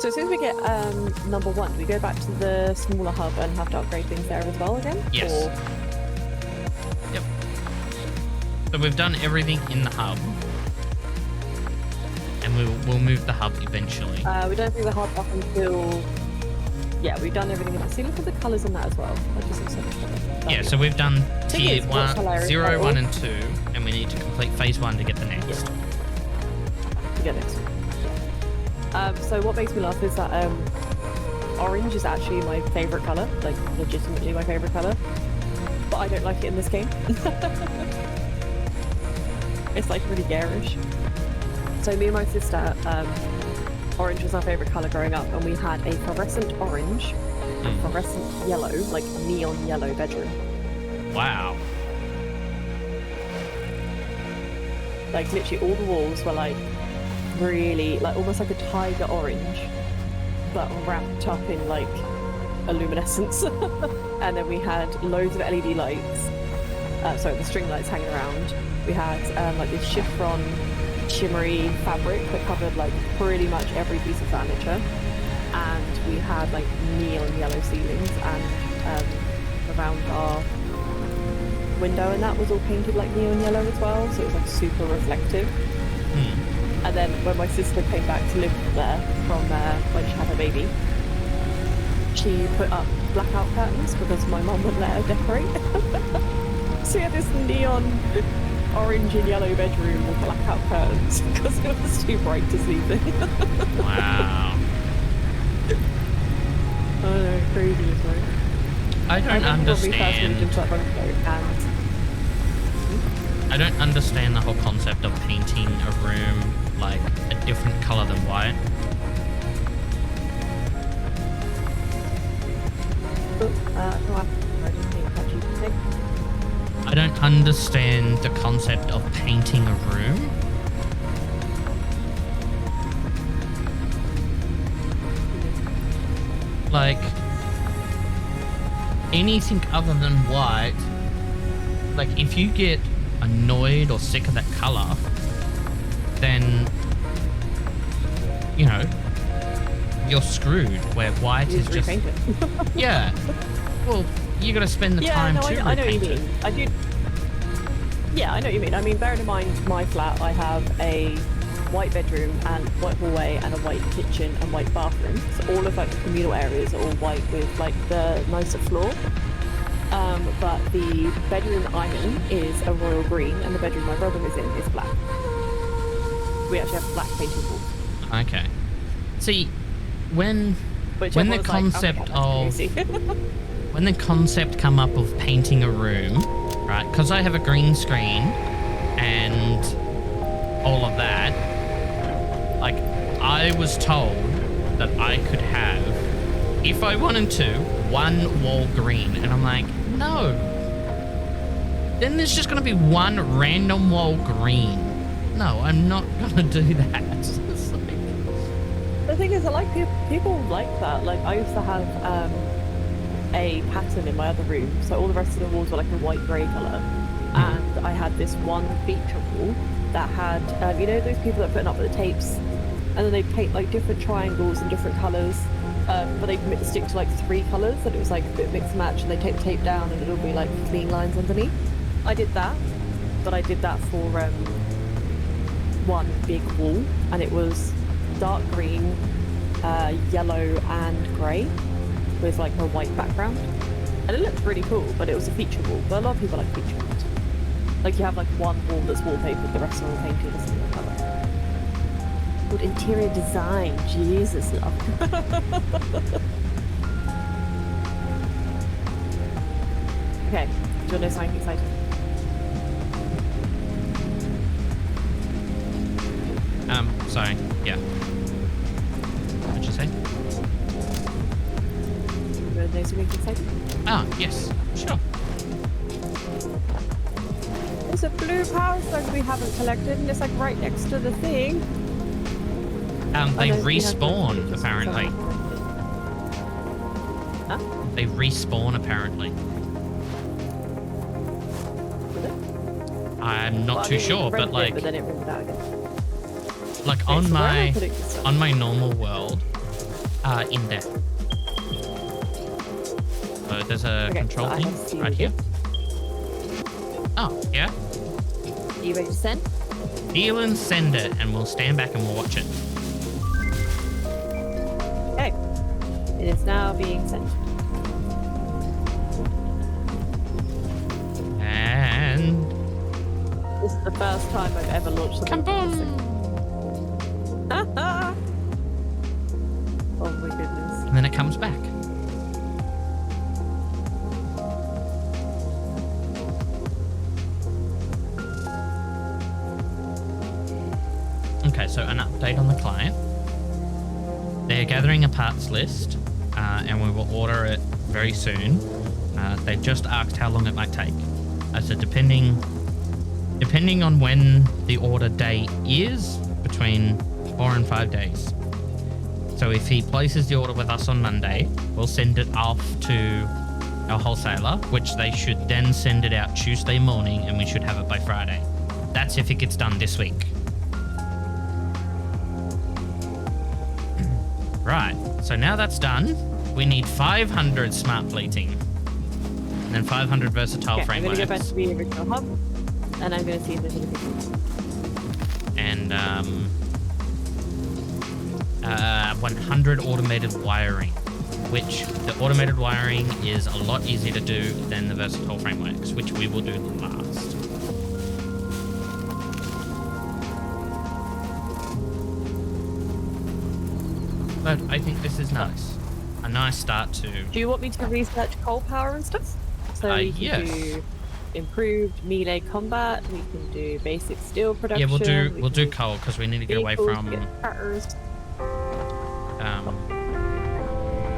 So as soon as we get number 1, we go back to the smaller hub and have to upgrade things there as well again? Yes. Or... Yep. So we've done everything in the hub. And we'll move the hub eventually. we don't do the hub up until... Yeah, we've done everything in that. See, look at the colours on that as well. That just looks so much better. Yeah, so we've done tier 1, hilarious. 0, 1 and 2. And we need to complete phase 1 to get the next. Yeah. To get next. So what makes me laugh is that orange is actually my favourite colour, like legitimately my favourite colour, but I don't like it in this game. It's like really garish. So me and my sister, orange was our favourite colour growing up, and we had a fluorescent orange and fluorescent yellow, like neon yellow bedroom. Wow. Like literally all the walls were like really, like almost like a tiger orange, but wrapped up in like a luminescence. And then we had loads of LED lights, sorry, the string lights hanging around. We had like this chiffon shimmery fabric that covered like pretty much every piece of furniture, and we had like neon yellow ceilings, and around our window and that was all painted like neon yellow as well, so it was like super reflective. And then when my sister came back to live there from when she had her baby, she put up blackout curtains because my mum wouldn't let her decorate. So we had this neon orange and yellow bedroom with blackout curtains because it was too bright to sleep in. Wow. Oh no, crazy, right? I don't understand. I don't understand the whole concept of painting a room like a different color than white. I don't understand the concept of painting a room. Like anything other than white, like if you get annoyed or sick of that color, then you know you're screwed, where white is just yeah, well you gotta spend the time to I know what you repaint it. mean. I do. Yeah, I know what you mean. I mean, bearing in mind my flat, I have a white bedroom and white hallway and a white kitchen and white bathroom, so all of like the communal areas are all white with like the nicer floor. But the bedroom that I'm in is a royal green, and the bedroom my brother is in is black. We actually have black painted walls. Okay. See, when the concept when the concept come up of painting a room, right? Because I have a green screen and all of that. Like, I was told that I could have, if I wanted to, one wall green, and I'm like, no. Then there's just gonna be one random wall green. No, I'm not gonna do that. It's like... The thing is, I like people like that. Like, I used to have a pattern in my other room, so all the rest of the walls were like a white grey colour, and I had this one feature wall that had, you know, those people that are putting up with the tapes, and then they paint like different triangles in different colours, but they stick to like 3 colours, and it was like a bit mix and match, and they take the tape down and it'll be like clean lines underneath. I did that, but I did that for one big wall, and it was dark green, yellow and grey with like a white background, and it looked really cool, but it was a feature wall. But a lot of people like feature walls. Like you have like one wall that's wallpapered, the rest are all painted a similar colour. Good interior design, Jesus love. Okay, do you want to know something exciting? Sorry, yeah. What just so we can save it? Ah, yes, sure. There's a blue power stone we haven't collected, and it's like right next to the thing. They Oh, no, we have to respawn, just apparently. Huh? They respawn, apparently. I'm not too sure, but like, but then it rings out again. like Okay, on so where am I my putting this stuff? on my normal world, in there. So there's a Okay, control so I have thing right here. Oh, yeah. Are you ready to send? Deal and send it, and we'll stand back and we'll watch it. Okay. It is now being sent. And This is the first time I've ever launched something. kaboom! Oh my goodness. And then it comes back. Okay, so an update on the client. They're gathering a parts list, and we will order it very soon. They just asked how long it might take. I said depending on when the order date is, between 4 and 5 days. So if he places the order with us on Monday, we'll send it off to our wholesaler, which they should then send it out Tuesday morning, and we should have it by Friday. That's if it gets done this week. Right, so now that's done, we need 500 smart fleeting. And then 500 versatile Okay, I'm frameworks. going to go back to the original hub, and I'm going to see if there's anything. And 100 automated wiring, which the automated wiring is a lot easier to do than the versatile frameworks, which we will do last. But I think this is nice. A nice start to... Do you want me to research coal power and stuff? So we can yes. do improved melee combat, we can do basic steel production. Yeah, we we'll can do coal because we need to get away vehicles, from... get cutters.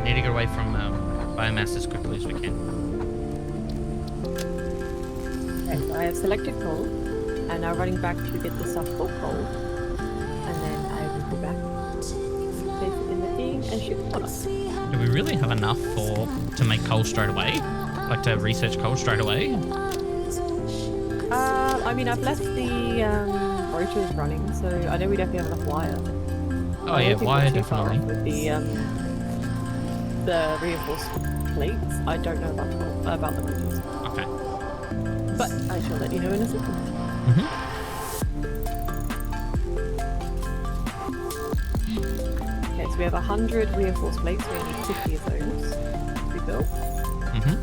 Need to get away from biomass as quickly as we can. Okay, so I have selected coal, and now running back to get the stuff for coal, and then I will go back, place it in the thing, and ship it on us. Do we really have enough to make coal straight away? Like to research coal straight away? I mean, I've left the rotors running, so I know we definitely have enough wire. Oh I yeah, don't think wire we're too far definitely. off with the reinforced plates. I don't know about the rotors, Okay. but I shall let you know in a second. Mm-hmm. Okay, so we have 100 reinforced plates. We need 50 of those to be built. Mm-hmm.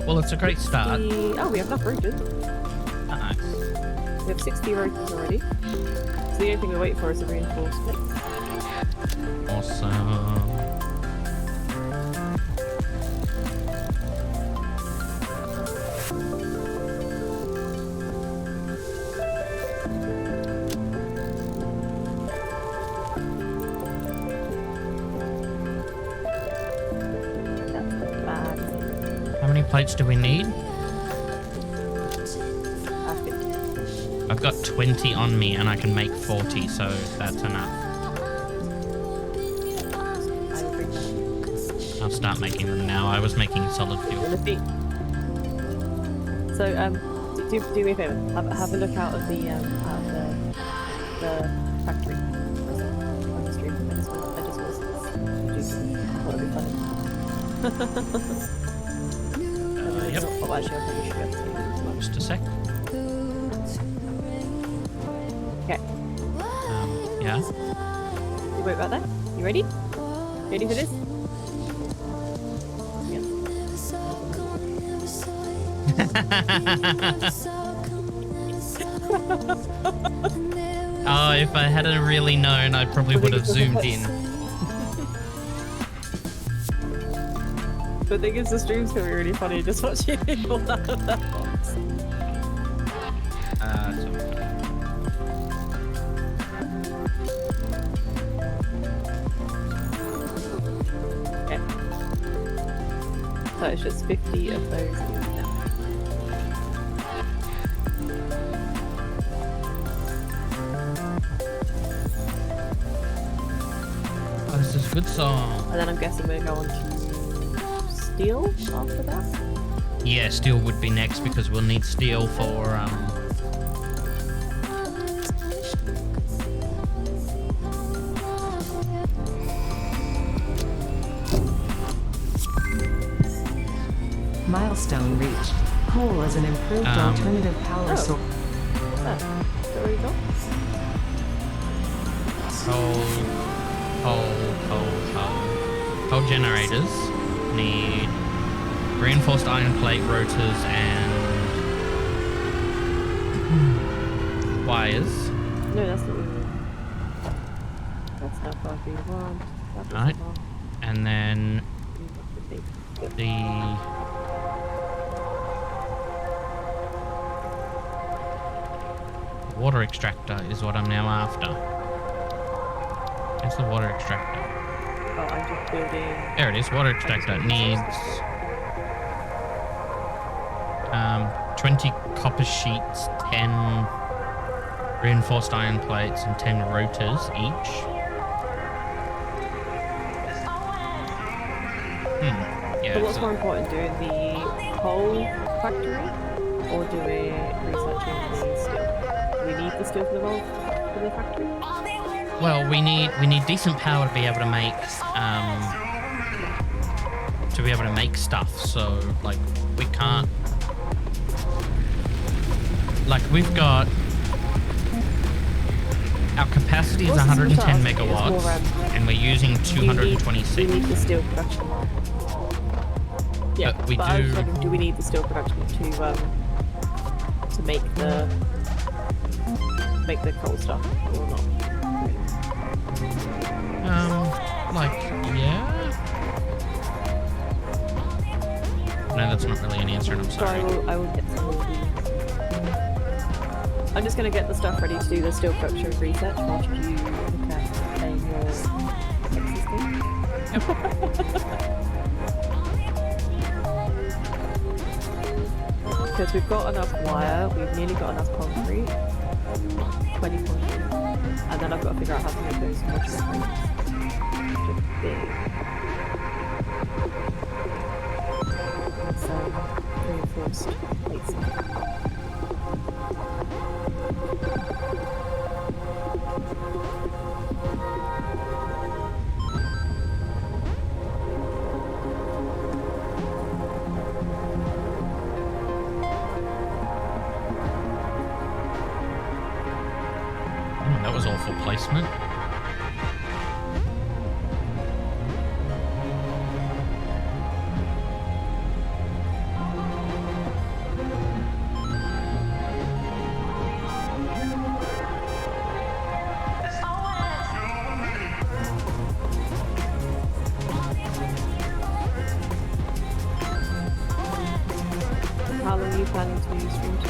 Well, it's a great start. Oh, we have enough rotors. Nice. We have 60 rotors already. So the only thing we wait for is the reinforced plates. Awesome. That's not bad. How many plates do we need? 50. I've got 20 on me and I can make 40, so that's enough. I will bring them. I'll start making them now. I was making solid fuel. In the feet. So, do me a favor. Have a look out of the factory. On the street. I just was. Thought it'd be funny. Yep. Oh, actually, I probably should be able to see it as well. Just a sec. Okay. Yeah. You wait about that. You ready? Ready for this? Yes. Oh, if I hadn't really known, I probably would have zoomed in. The thing is, the stream's gonna be really funny just watching it fall out of that box. So it's just 50 of those now. Oh, this is a good song. And then I'm guessing we're going to steel after that. Yeah, steel would be next because we'll need steel for Milestone reached. Coal is an improved alternative power source. What's that? Is that where you go? coal generators need reinforced iron plate rotors and wires. No, that's not what we want. That's not what we want. That Right. doesn't want. And then Good. the water extractor is what I'm now after. Where's the water extractor? Oh, I'm just building. There it is. Water extractor needs 20 copper sheets, 10 reinforced iron plates, and 10 rotors each. Yeah. So what's so- more important, doing the coal factory or doing researching the steel? Do we need the steel for the factory? Well, we need decent power to be able to make stuff. So like we can't, like we've got our capacity is What's the 110 result? It's megawatts, more, and we're using We 226. need the steel production. Yeah, we but I was do- wondering, do we need the steel production to make the coal stuff or not? Yeah. No, that's not really an answer, and I'm So sorry. I will get some of these. I'm just going to get the stuff ready to do the steel production research whilst you look at playing your Texas game. Because we've got enough wire, we've nearly got enough concrete, 20 concrete, and then I've got to figure out how to make those modular crates. Just big. And some reinforced plates. That was awful placement. How long are you planning to stream to?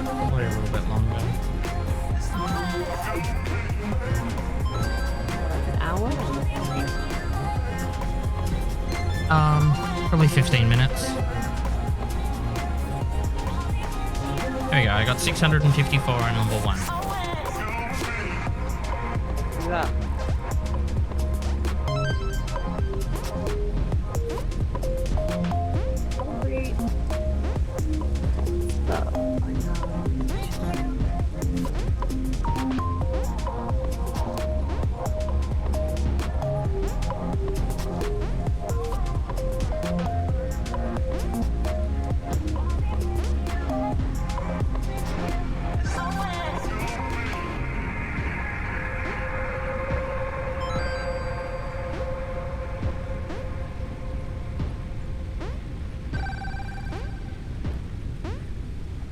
Probably a little bit longer. Like an hour? Probably 15 minutes. There we go, I got 654 on number 1. Do that. Concrete. So, I know.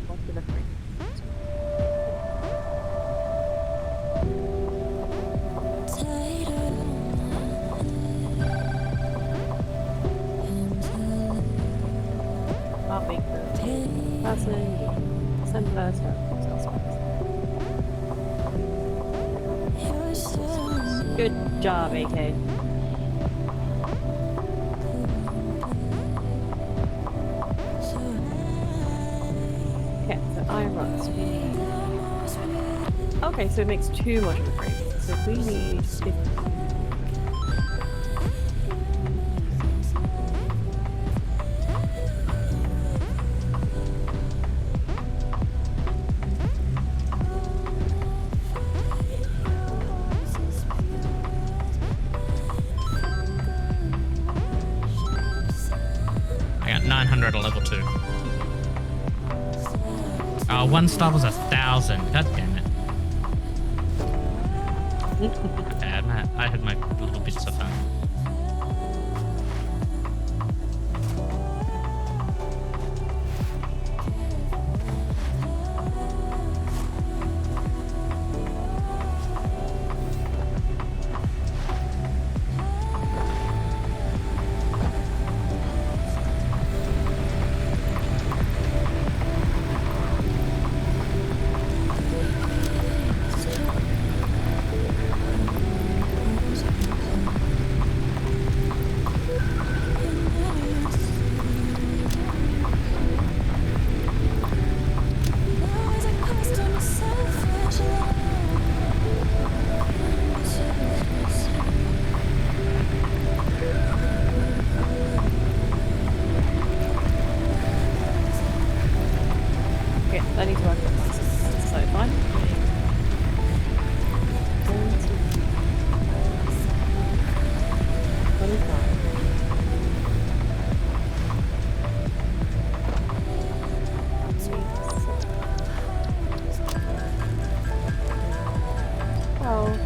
What's the difference? Can't make the person, send person, Good job, AK. plus we need... Okay, so it makes too much of a frame. So we need 50. I got 900 at level 2. Oh, 1 star was 1,000. God damn it. Bad. I had my little bits of fun. I need to work on this. So fine. 25. Oh.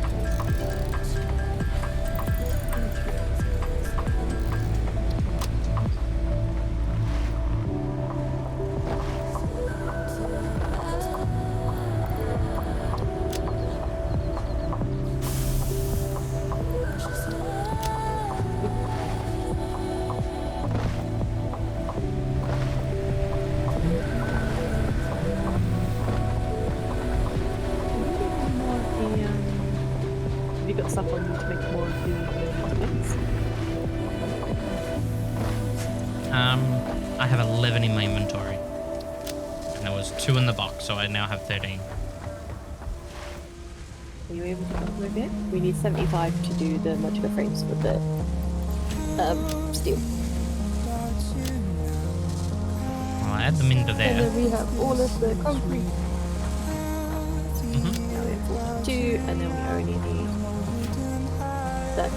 Have you got stuff on you to make more of the cosmetics? I have 11 in my inventory. And there was 2 in the box, so I now have 13. Are you able to come with it? We need 75 to do the modular frames with the steel. Well, I add them into And there. then we have all of the concrete. Mm-hmm. Now we have 42, and then we only need 30.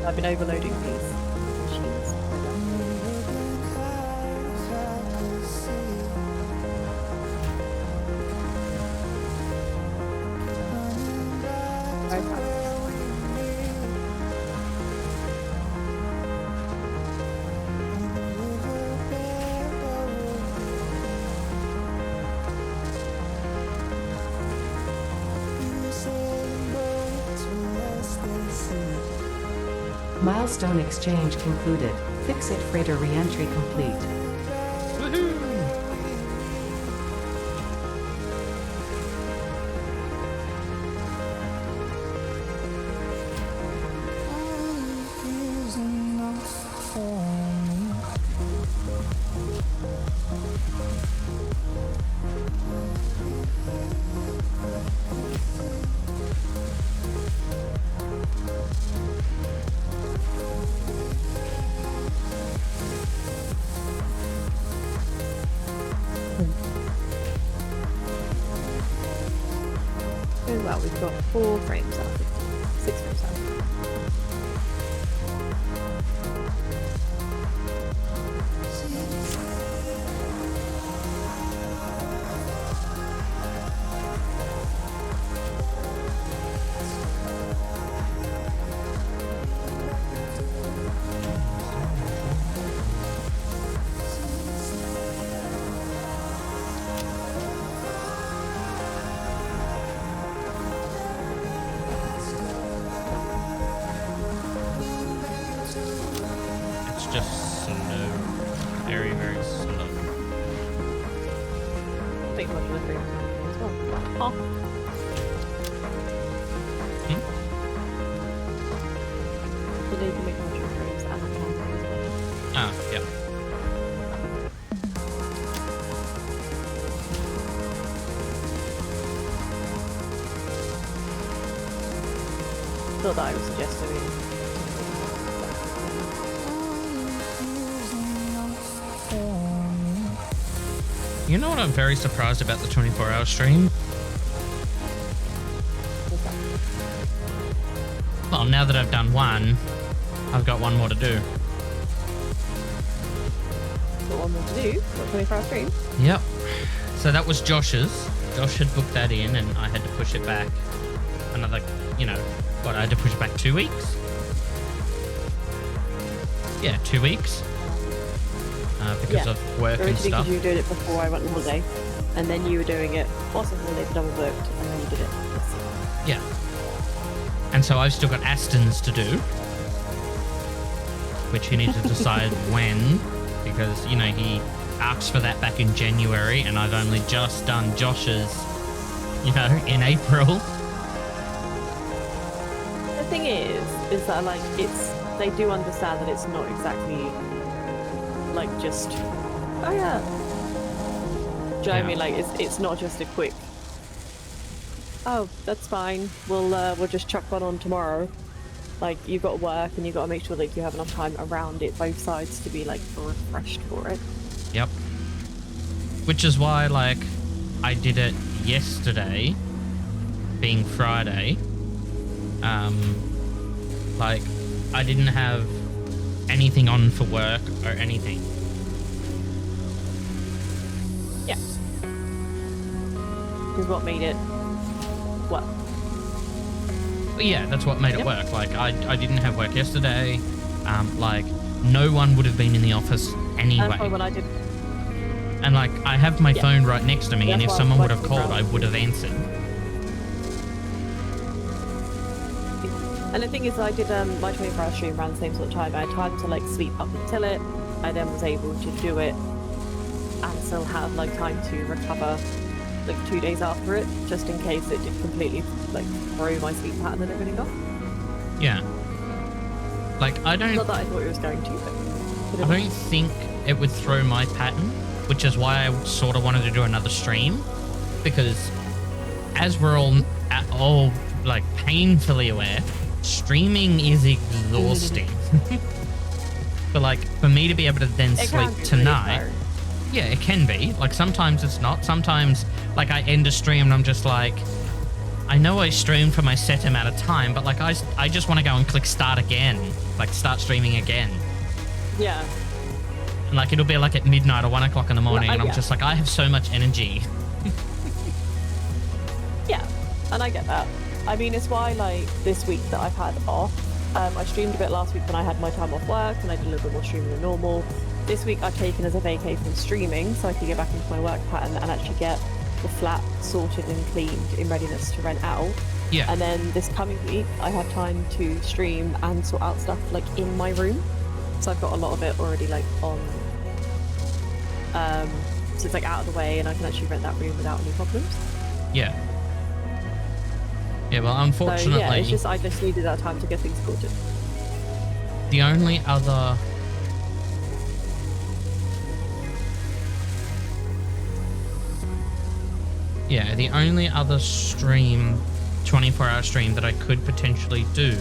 I've been overloading these machines. Milestone exchange concluded. Fix-it freighter re-entry complete. Woohoo! Oh well, we've got 4 frames out of 6 frames out. It's just slow. Very, very slow. I think modular frames as well. Oh. Hmm? So they can make modular frames and a camera as well. Ah, yeah. Thought that I would suggest doing. You know what I'm very surprised about the 24-hour stream? Well, now that I've done one, I've got one more to do. Got one more to do. What 24-hour stream? Yep. So that was Josh's. Josh had booked that in and I had to push it back another, you know, what, I had to push it back 2 weeks? Yeah, 2 weeks. Because of work and Originally, stuff. because you were doing it before I went on holiday, and then you were doing it whilst on holiday for double booked, and then you did it. Yeah. And so I've still got Aston's to do, which he needs to decide when, because, you know, he asked for that back in January, and I've only just done Josh's, you know, in April. The thing is that like they do understand that it's not exactly like just do you know what I mean? Like it's not just a quick that's fine, we'll just chuck one on tomorrow. Like, you've got to work and you've got to make sure like you have enough time around it, both sides, to be like refreshed for it. Yep. Which is why, like, I did it yesterday, being Friday. Like, I didn't have anything on for work or anything. Yeah. Is what made it work. But yeah, that's what made it Yep. work. Like, I didn't have work yesterday. Like, no one would have been in the office anyway. That's why when I did. And, like, I have my Yeah. phone right next to me, and That's if why I someone would like have to called, grab I would have answered. And the thing is, I did my 24-hour stream around the same sort of time. I had time to like sleep up until it. I then was able to do it and still have like time to recover like 2 days after it, just in case it did completely like throw my sleep pattern and everything off. Yeah. Like, I don't Not that I thought it was going to, but I don't think it would throw my pattern, which is why I sort of wanted to do another stream, because as we're all like painfully aware, streaming is exhausting. But like, for me to be able to then It sleep can be really tonight, tiring. yeah, it can be. Like, sometimes it's not. Sometimes, like, I end a stream and I'm just like, I know I streamed for my set amount of time, but like, I just want to go and click start again, like start streaming again. yeah. And like, it'll be like at midnight or 1 o'clock in the morning, and I'm yeah. just like, I have so much energy. Yeah, and I get that. I mean, it's why, like, this week that I've had off, I streamed a bit last week when I had my time off work, and I did a little bit more streaming than normal. This week I've taken as a vacay from streaming, so I can get back into my work pattern and actually get the flat sorted and cleaned in readiness to rent out. Yeah. And then this coming week, I have time to stream and sort out stuff, like, in my room. So I've got a lot of it already, like, on... so it's, like, out of the way, and I can actually rent that room without any problems. Yeah. Yeah, well, So unfortunately, yeah, it's just I just needed that time to get things sorted. the only other... Yeah, the only other stream, 24-hour stream that I could potentially do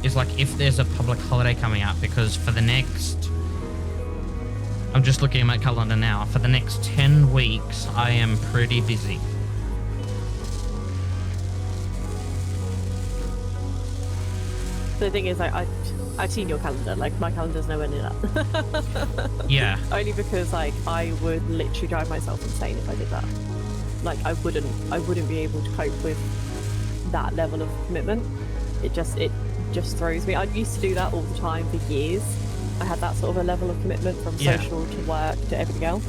is like if there's a public holiday coming up, because for the next... I'm just looking at my calendar now. For the next 10 weeks, I am pretty busy. The thing is, I've seen your calendar. Like, my calendar's nowhere near that. Yeah. Only because, like, I would literally drive myself insane if I did that. Like, I wouldn't be able to cope with that level of commitment. It just throws me. I used to do that all the time for years. I had that sort of a level of commitment from Yeah. social to work to everything else.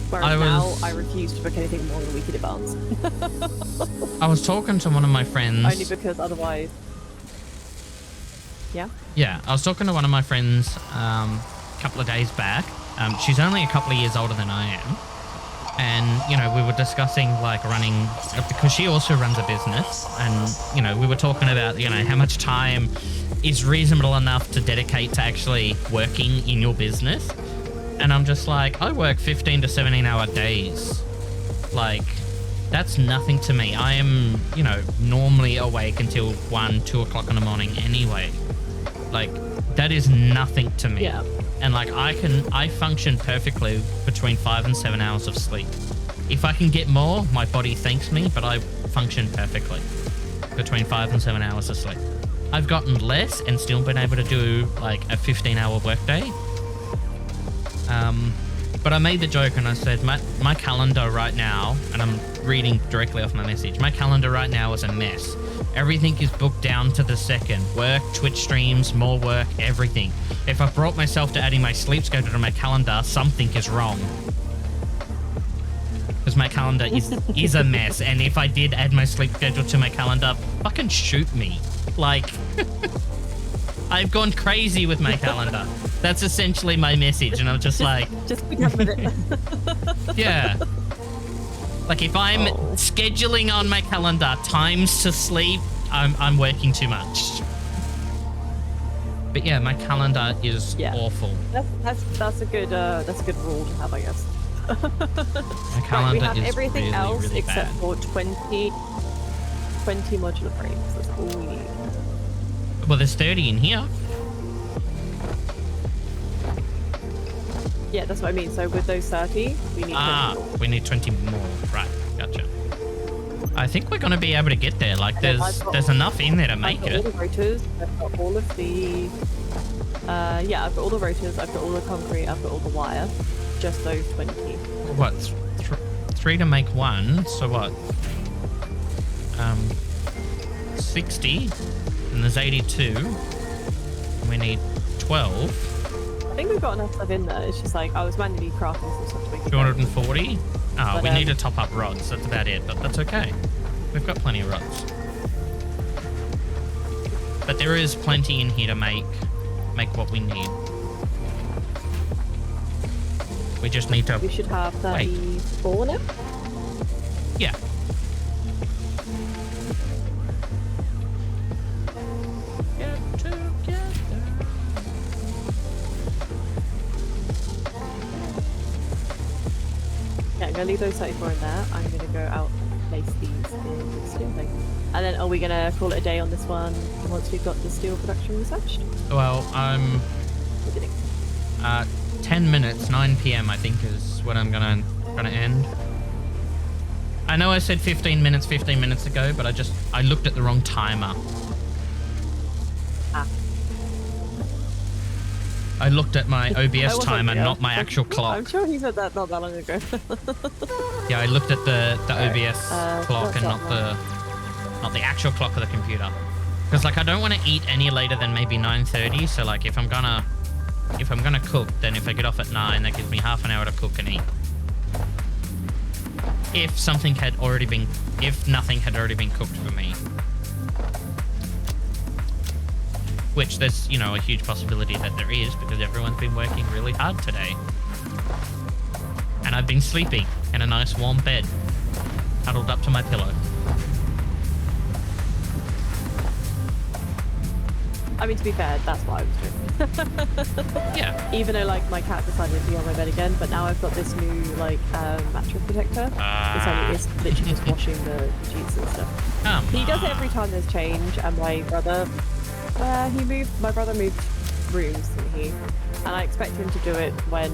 Whereas now, I refuse to book anything more than a week in advance. I was talking to one of my friends. Only because otherwise... Yeah? Yeah, I was talking to one of my friends a couple of days back. She's only a couple of years older than I am. And, you know, we were discussing, like, running... Because she also runs a business. And, you know, we were talking about, you know, how much time is reasonable enough to dedicate to actually working in your business. And I'm just like, I work 15 to 17-hour days. Like, That's nothing to me. I am, you know, normally awake until 1, 2 o'clock in the morning anyway. Like, that is nothing to me. Yeah. And like, I function perfectly between 5 and 7 hours of sleep. If I can get more, my body thanks me, but I function perfectly between 5 and 7 hours of sleep. I've gotten less and still been able to do like a 15-hour workday. But I made the joke and I said my calendar right now, and I'm reading directly off my message, my calendar right now is a mess. Everything is booked down to the second. Work, Twitch streams, more work, everything. If I brought myself to adding my sleep schedule to my calendar, something is wrong. Because my calendar is a mess, and if I did add my sleep schedule to my calendar, fucking shoot me. Like, I've gone crazy with my calendar. That's essentially my message, and I'm just like... Just become with it. Yeah. Like, if I'm scheduling on my calendar times to sleep, I'm working too much. But yeah, my calendar is awful. That's a good rule to have, I guess. My calendar we have is everything really, else really except bad. for 20 modular frames. That's all we need. Well, there's 30 in here. Yeah, that's what I mean. So with those 30, we need 20 more. We need 20 more. Right, gotcha. I think we're going to be able to get there. Like, there's enough in there to make I've got it. all the rotors. I've got all of the... yeah, I've got all the rotors. I've got all the concrete. I've got all the wire. Just those 20. What? 3 to make 1. So what? 60. And there's 82. We need 12. I think we've got enough stuff in there. It's just like I was manually crafting some stuff to make it 240. Oh, But, we need to top up rods. That's about it, but that's okay. We've got plenty of rods. But there is plenty in here to make what we need. We just need to... We should have 34 now. Yeah. Get together. Yeah, I'm gonna leave those 34 in there. I'm gonna go out and place these in the steel thing. And then are we gonna call it a day on this one once we've got the steel production researched? Well, I'm... 10 minutes, 9 p.m. I think is when I'm gonna end. I know I said 15 minutes ago, but I looked at the wrong timer. I looked at my OBS timer, not my actual clock. I'm sure he said that not that long ago. Yeah, I looked at the OBS clock and what's not the actual clock of the computer. Because like I don't want to eat any later than maybe 9:30. So like if I'm gonna cook, then if I get off at 9, that gives me half an hour to cook and eat. If nothing had already been cooked for me. Which there's, you know, a huge possibility that there is because everyone's been working really hard today. And I've been sleeping in a nice warm bed, huddled up to my pillow. I mean, to be fair, that's what I was doing. Yeah. Even though, like, my cat decided to be on my bed again, but now I've got this new, like, mattress protector. It's literally just washing the sheets and stuff. He does it every time there's change, and my brother, my brother moved rooms, didn't he? And I expect him to do it when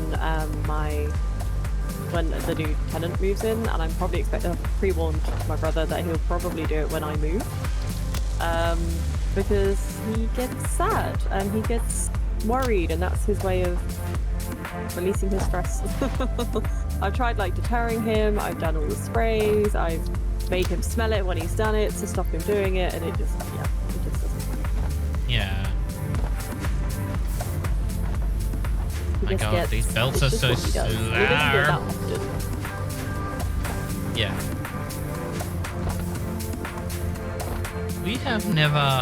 when the new tenant moves in, and I'm probably expecting to pre-warned my brother that he'll probably do it when I move. Because he gets sad and he gets worried, and that's his way of releasing his stress. I've tried like deterring him, I've done all the sprays, I've made him smell it when he's done it to stop him doing it, and it just doesn't. Yeah. My god, these belts are so slow. Yeah. We have never,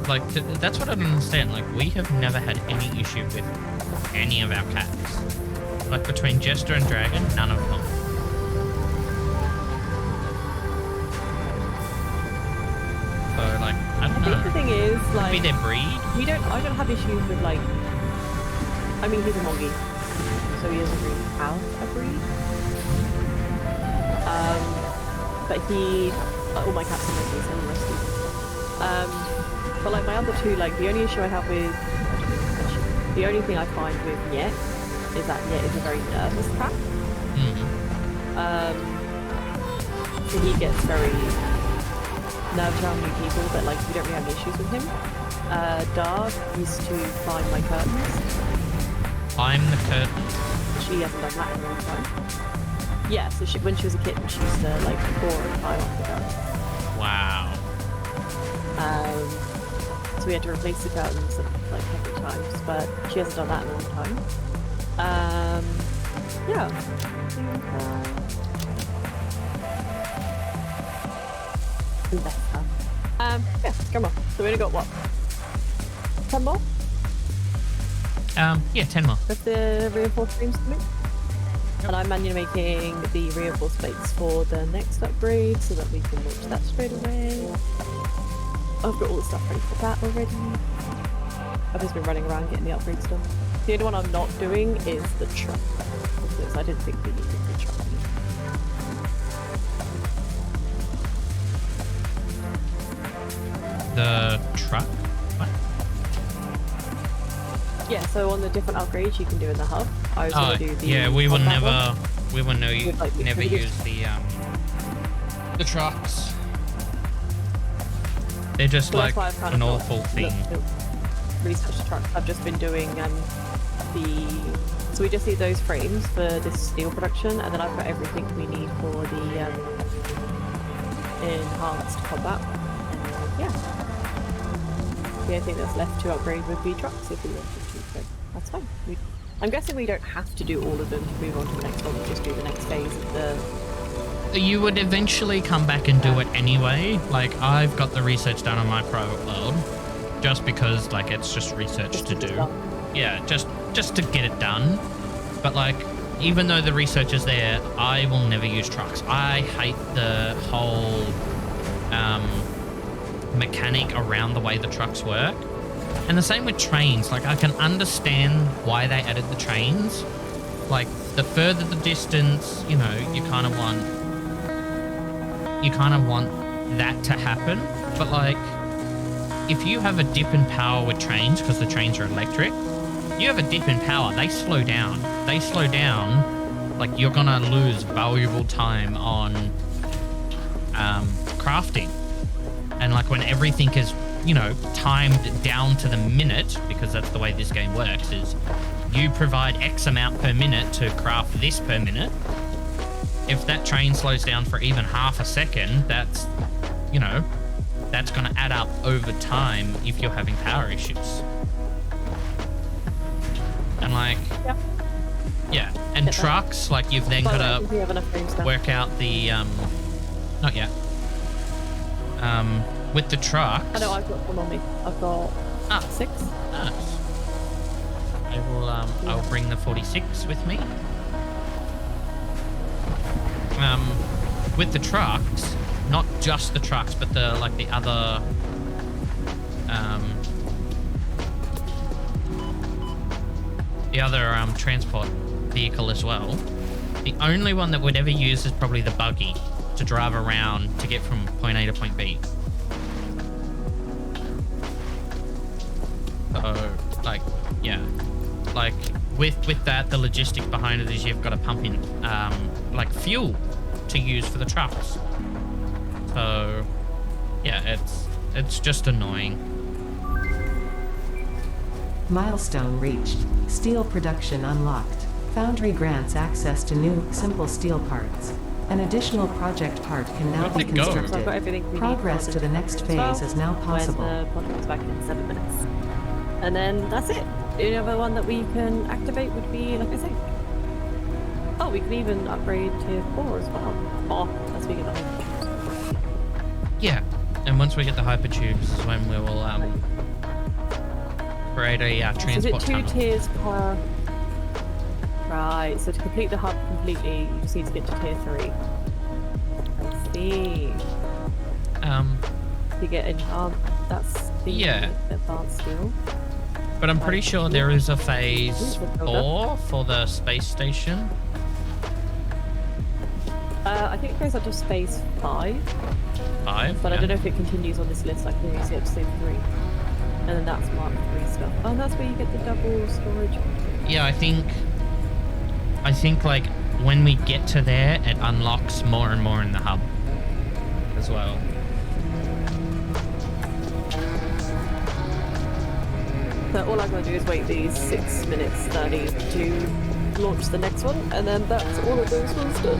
like, that's what I don't understand. Like, we have never had any issue with any of our cats. Like, between Jester and Dragon, none of them. So, like, I don't know. I think the thing is, like, maybe their breed? I don't have issues with, like, I mean, he's a Mongie, so he doesn't really have a breed. but all my cats are mostly semi-rescued. But like my other two, like the only issue I have with, the only thing I find with Nyet is that Nyet is a very nervous cat. So he gets very nervous around new people, but like we don't really have any issues with him. Dard used to climb my curtains. I'm the curtain. She hasn't done that in a long time. Yeah, so when she was a kitten, she used to like pour and climb off the curtains. Wow. So we had to replace the curtains like a couple of times, but she hasn't done that in a long time. Yeah. Yeah, come on. So we only got what? 10 more? Yeah, 10 more. With the reinforced frames coming. And I'm manually making the reinforced plates for the next upgrade so that we can launch that straight away. I've got all the stuff ready for that already. I've just been running around getting the upgrades done. The only one I'm not doing is the truck, because I didn't think we needed the truck. The truck? What? Yeah, so on the different upgrades you can do in the hub. I was gonna do the yeah, we will combat never, one. we will never really use the trucks. They're just Well, like that's why I've kind an of awful thing. Research the trucks. I've just been doing so we just need those frames for this steel production, and then I've got everything we need for the enhanced combat. Yeah. The only thing that's left to upgrade would be trucks if we wanted to, so that's fine. I'm guessing we don't have to do all of them to move on to the next one, we'll just do the next phase of the... You would eventually come back and do it anyway. Like, I've got the research done on my private world, just because, like, it's just research to do. Yeah, just to get it done. But, like, even though the research is there, I will never use trucks. I hate the whole mechanic around the way the trucks work. And the same with trains. Like, I can understand why they added the trains. Like, the further the distance, you know, you kind of want that to happen. But, like, if you have a dip in power with trains, because the trains are electric, you have a dip in power, they slow down. They slow down, like, you're gonna lose valuable time on crafting. And, like, when everything is, you know, timed down to the minute, because that's the way this game works, is you provide X amount per minute to craft this per minute. If that train slows down for even half a second, that's, you know, that's going to add up over time if you're having power issues. And, like, yeah. And trucks, like, you've then got to work out the, not yet. With the trucks. I know, I've got one on me. I've got 6. Nice. I'll bring the 46 with me. With the trucks, not just the trucks, but the other transport vehicle as well. The only one that we'd ever use is probably the buggy to drive around to get from point A to point B. So, like, yeah, like with that, the logistics behind it is you've got to pump in like fuel to use for the trucks. So, yeah, it's just annoying. Milestone reached. Steel production unlocked. Foundry grants access to new, simple steel parts. An additional project part can now be constructed. So I've got everything we Progress to the next phase is now possible. When the pod comes back in 7 minutes. And then that's it. The only other one that we can activate would be, like I say. Oh, we can even upgrade to 4 as well. Oh, that's big enough. Yeah, and once we get the hypertubes is when we will create a transport so is it 2 tunnel. tiers per... Right, so to complete the hub completely, you just need to get to tier 3. I see. To get enhanced, that's the advanced skill. But I'm pretty sure there is a phase 4 for the space station. I think it goes up to space 5, 5. but yeah. I don't know if it continues on this list. I can only see up to save 3. And then that's Mark 3 stuff. Oh, that's where you get the double storage. Yeah, I think like when we get to there, it unlocks more and more in the hub as well. So all I'm going to do is wait these 6 minutes 30 to launch the next one, and then that's all of those ones done.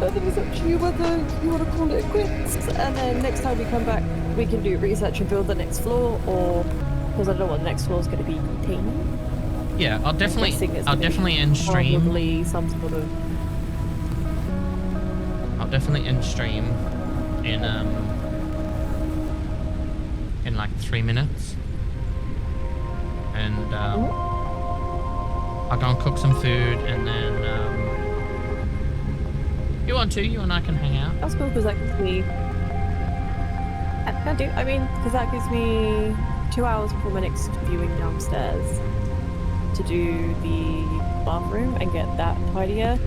I think it's up to you whether you want to call it quits, and then next time we come back, we can do research and build the next floor, or because I don't know what the next floor is going to be containing. Yeah, I'll definitely end stream. Probably some sort of. I'll definitely end stream in like 3 minutes, and I'll go and cook some food, and then you want to, you and I can hang out. That's cool because that gives me. I do. I mean, because that gives me 2 hours before my next viewing downstairs to do the bathroom and get that tidier.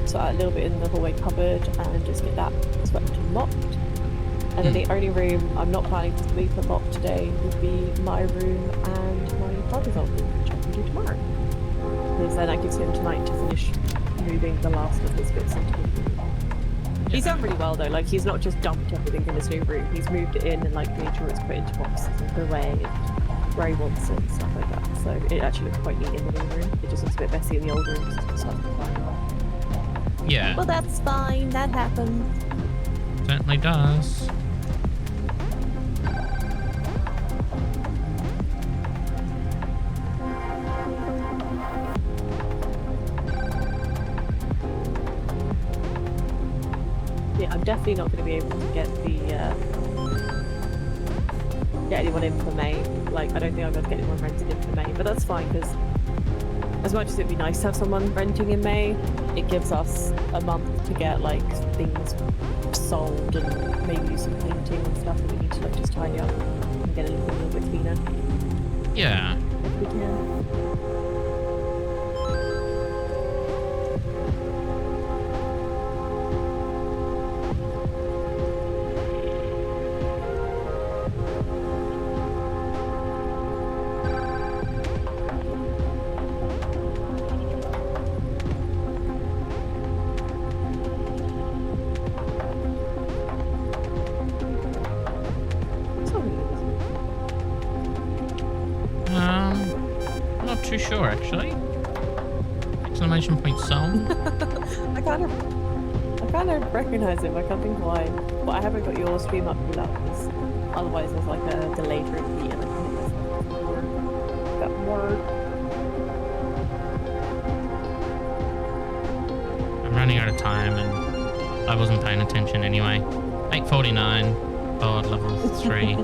So a little bit in the hallway cupboard and just get that swept and mopped. And then the only room I'm not planning to sweep and mop today would be my room and my father's old room, which I can do tomorrow. Because then that gives him tonight to finish moving the last of his bits into his room. He's done really well though, like he's not just dumped everything in his new room, he's moved it in and like made sure it's put into boxes and put away and where he wants it and stuff like that. So it actually looks quite neat in the new room. It just looks a bit messy in the old room. Yeah. Well, that's fine, that happens. Certainly does. Yeah, I'm definitely not going to be able to get the get anyone in for May. Like, I don't think I'm going to get anyone rented in for May, but that's fine because as much as it'd be nice to have someone renting in May, it gives us a month to get like things sold and maybe do some painting and stuff that we need to like just tidy up and get it a little bit cleaner. Yeah. If we can. Not too sure actually. Exclamation point song. I kind of recognize it, but I can't think why. But I haven't got your stream up yet, because otherwise there's like a delayed repeat and I can hit that word. I'm running out of time and I wasn't paying attention anyway. 8:49, board level 3.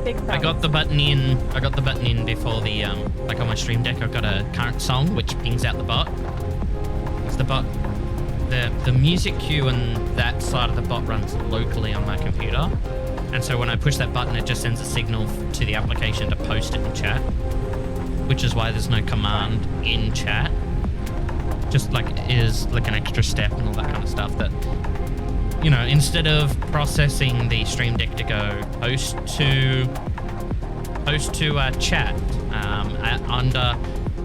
Big I got the button in. I got the button in before the like on my stream deck. I've got a current song which pings out the bot. It's the bot. The music queue and that side of the bot runs locally on my computer, and so when I push that button, it just sends a signal to the application to post it in chat, which is why there's no command in chat. Just like is like an extra step and all that kind of stuff that. You know, instead of processing the stream deck to go post to chat under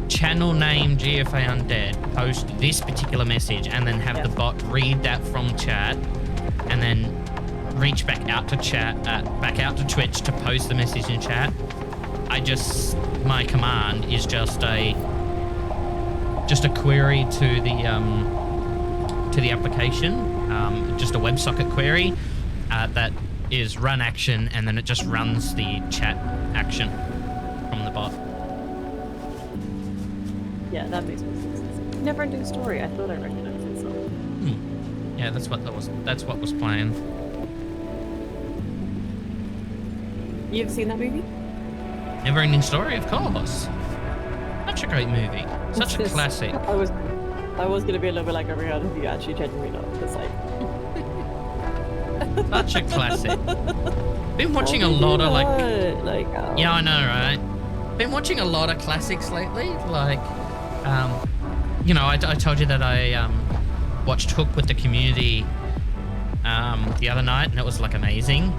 channel name GFA Undead, post this particular message, and then have the bot read that from chat, and then reach back out to chat, back out to Twitch to post the message in chat. My command is just a query to the application. Just a WebSocket query that is run action, and then it just runs the chat action from the bot. Yeah, that makes more sense. Never ending story. I thought I recognized it. So. Yeah, that's what was playing. You've seen that movie? Never Ending Story, of course. Such a great movie. Such a classic. I was going to be a little bit like, oh my god, if you actually genuinely know, it's like... Such a classic. Been watching a lot of yeah, I know, right? Been watching a lot of classics lately. Like, you know, I told you that I watched Hook with the community the other night, and it was like amazing.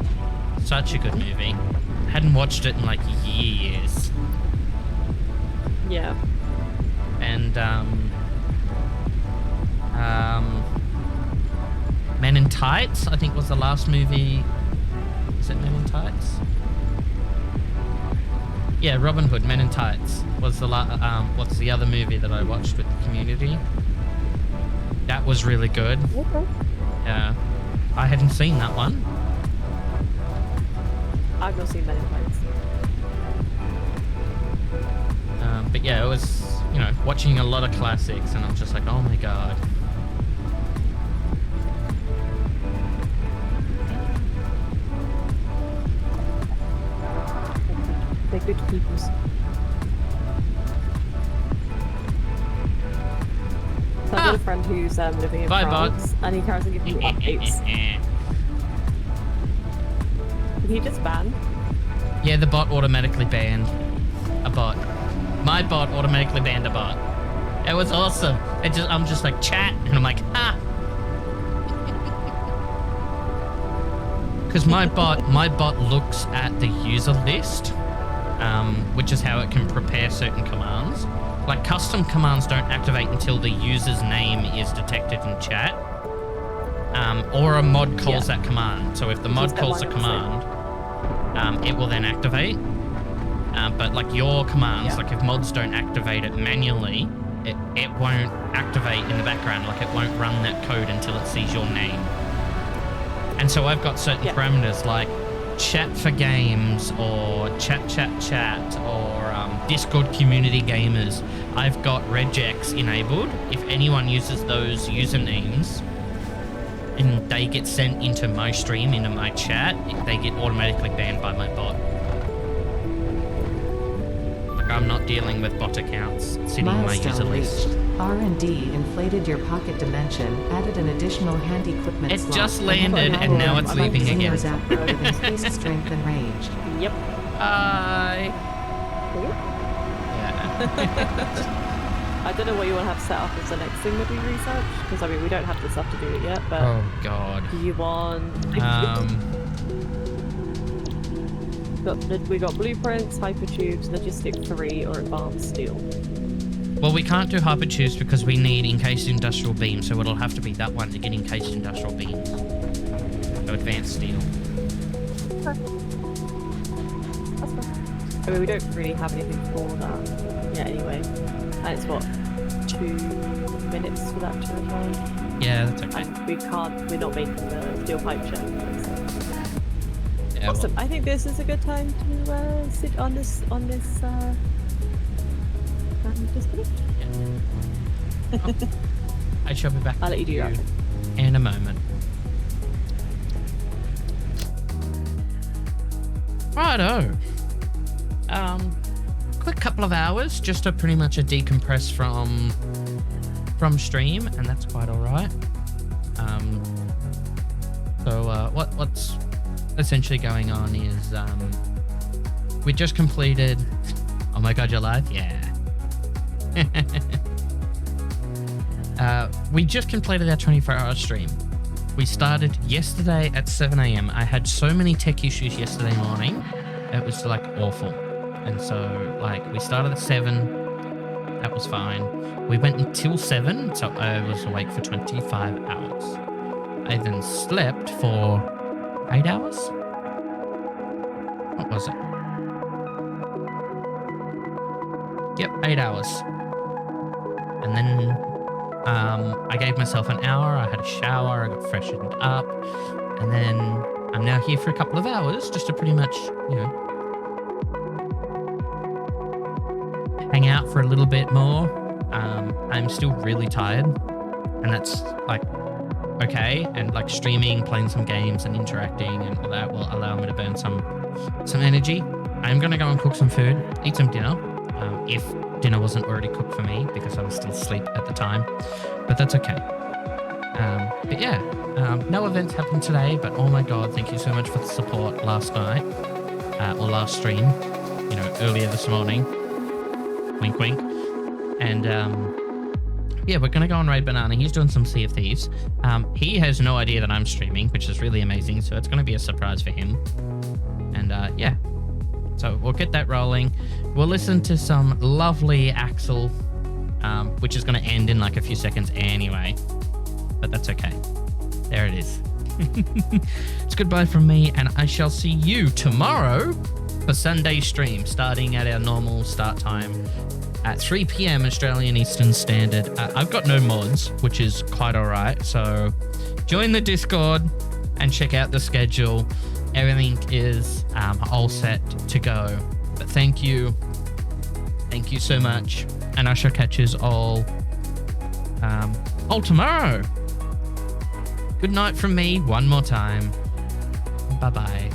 Such a good movie. Hadn't watched it in like years. Yeah. And Men in Tights, I think was the last movie. Is it Men in Tights? Yeah, Robin Hood, Men in Tights was the what's the other movie that I watched with the community? That was really good. Okay. Yeah, I hadn't seen that one. I've not seen Men in Tights. But yeah, it was, you know, watching a lot of classics, and I'm just like, oh my god. They're good peoples. So I've got a friend who's living in Bye, France, and he carries on giving me updates. Did he just ban? Yeah, the bot automatically banned a bot. My bot automatically banned a bot. It was awesome. I'm just like, chat, and I'm like, ah. Because my bot looks at the user list, which is how it can prepare certain commands. Like custom commands don't activate until the user's name is detected in chat, or a mod calls that command. So if the mod calls a command, it will then activate. But like your commands, like if mods don't activate it manually, it won't activate in the background. Like it won't run that code until it sees your name. And so I've got certain parameters like chat for games or chat or Discord community gamers. I've got regex enabled. If anyone uses those usernames and they get sent into my stream, into my chat, they get automatically banned by my bot. Like I'm not dealing with bot accounts sitting in my user list. R&D inflated your pocket dimension, added an additional hand equipment It slot, just landed and now it's leaving again. Increased strength and range. Yep. Bye. I don't know what you want to have set up as the next thing that we research, because I mean we don't have the stuff to do it yet, but Oh god. do you want we got blueprints, hypertubes, logistic 3 or advanced steel. Well, we can't do hypertubes because we need encased industrial beams, so it'll have to be that one to get encased industrial beams. So advanced steel. Okay. That's fine. I mean, we don't really have anything for that yet anyway. And it's what, 2 minutes for that to return? Yeah, that's okay. And we're not making the steel pipe yet. So. Yeah, Awesome. well, I think this is a good time to sit on this disconnect. oh, I shall be back. I'll let you do that. In a moment. Righto. Quick couple of hours just to pretty much decompress from stream, and that's quite all right. So what's essentially going on is we just completed. Oh my god, you're live? Yeah. We just completed our 24-hour stream. We started yesterday at 7 a.m. I had so many tech issues yesterday morning. It was like awful. And so like we started at 7. That was fine. We went until 7, so I was awake for 25 hours. I then slept for 8 hours? What was it? Yep, 8 hours. And then I gave myself an hour. I had a shower. I got freshened up. And then I'm now here for a couple of hours just to pretty much, you know, hang out for a little bit more. I'm still really tired. And that's like, okay. And like streaming, playing some games and interacting and all that will allow me to burn some energy. I'm going to go and cook some food, eat some dinner. If dinner wasn't already cooked for me because I was still asleep at the time, but that's okay. But yeah, no events happened today, but oh my god, thank you so much for the support last night, or last stream, you know, earlier this morning. Wink, wink. And yeah, we're gonna go on Raid Banana. He's doing some Sea of Thieves. He has no idea that I'm streaming, which is really amazing, so it's gonna be a surprise for him. And yeah, so we'll get that rolling. We'll listen to some lovely Axel, which is gonna end in like a few seconds anyway, but that's okay. There it is. It's goodbye from me, and I shall see you tomorrow for Sunday stream, starting at our normal start time at 3 p.m. Australian Eastern Standard. I've got no mods, which is quite all right. So join the Discord and check out the schedule. Everything is all set to go. But thank you. Thank you so much. And I shall catch yous all tomorrow. Good night from me one more time. Bye-bye.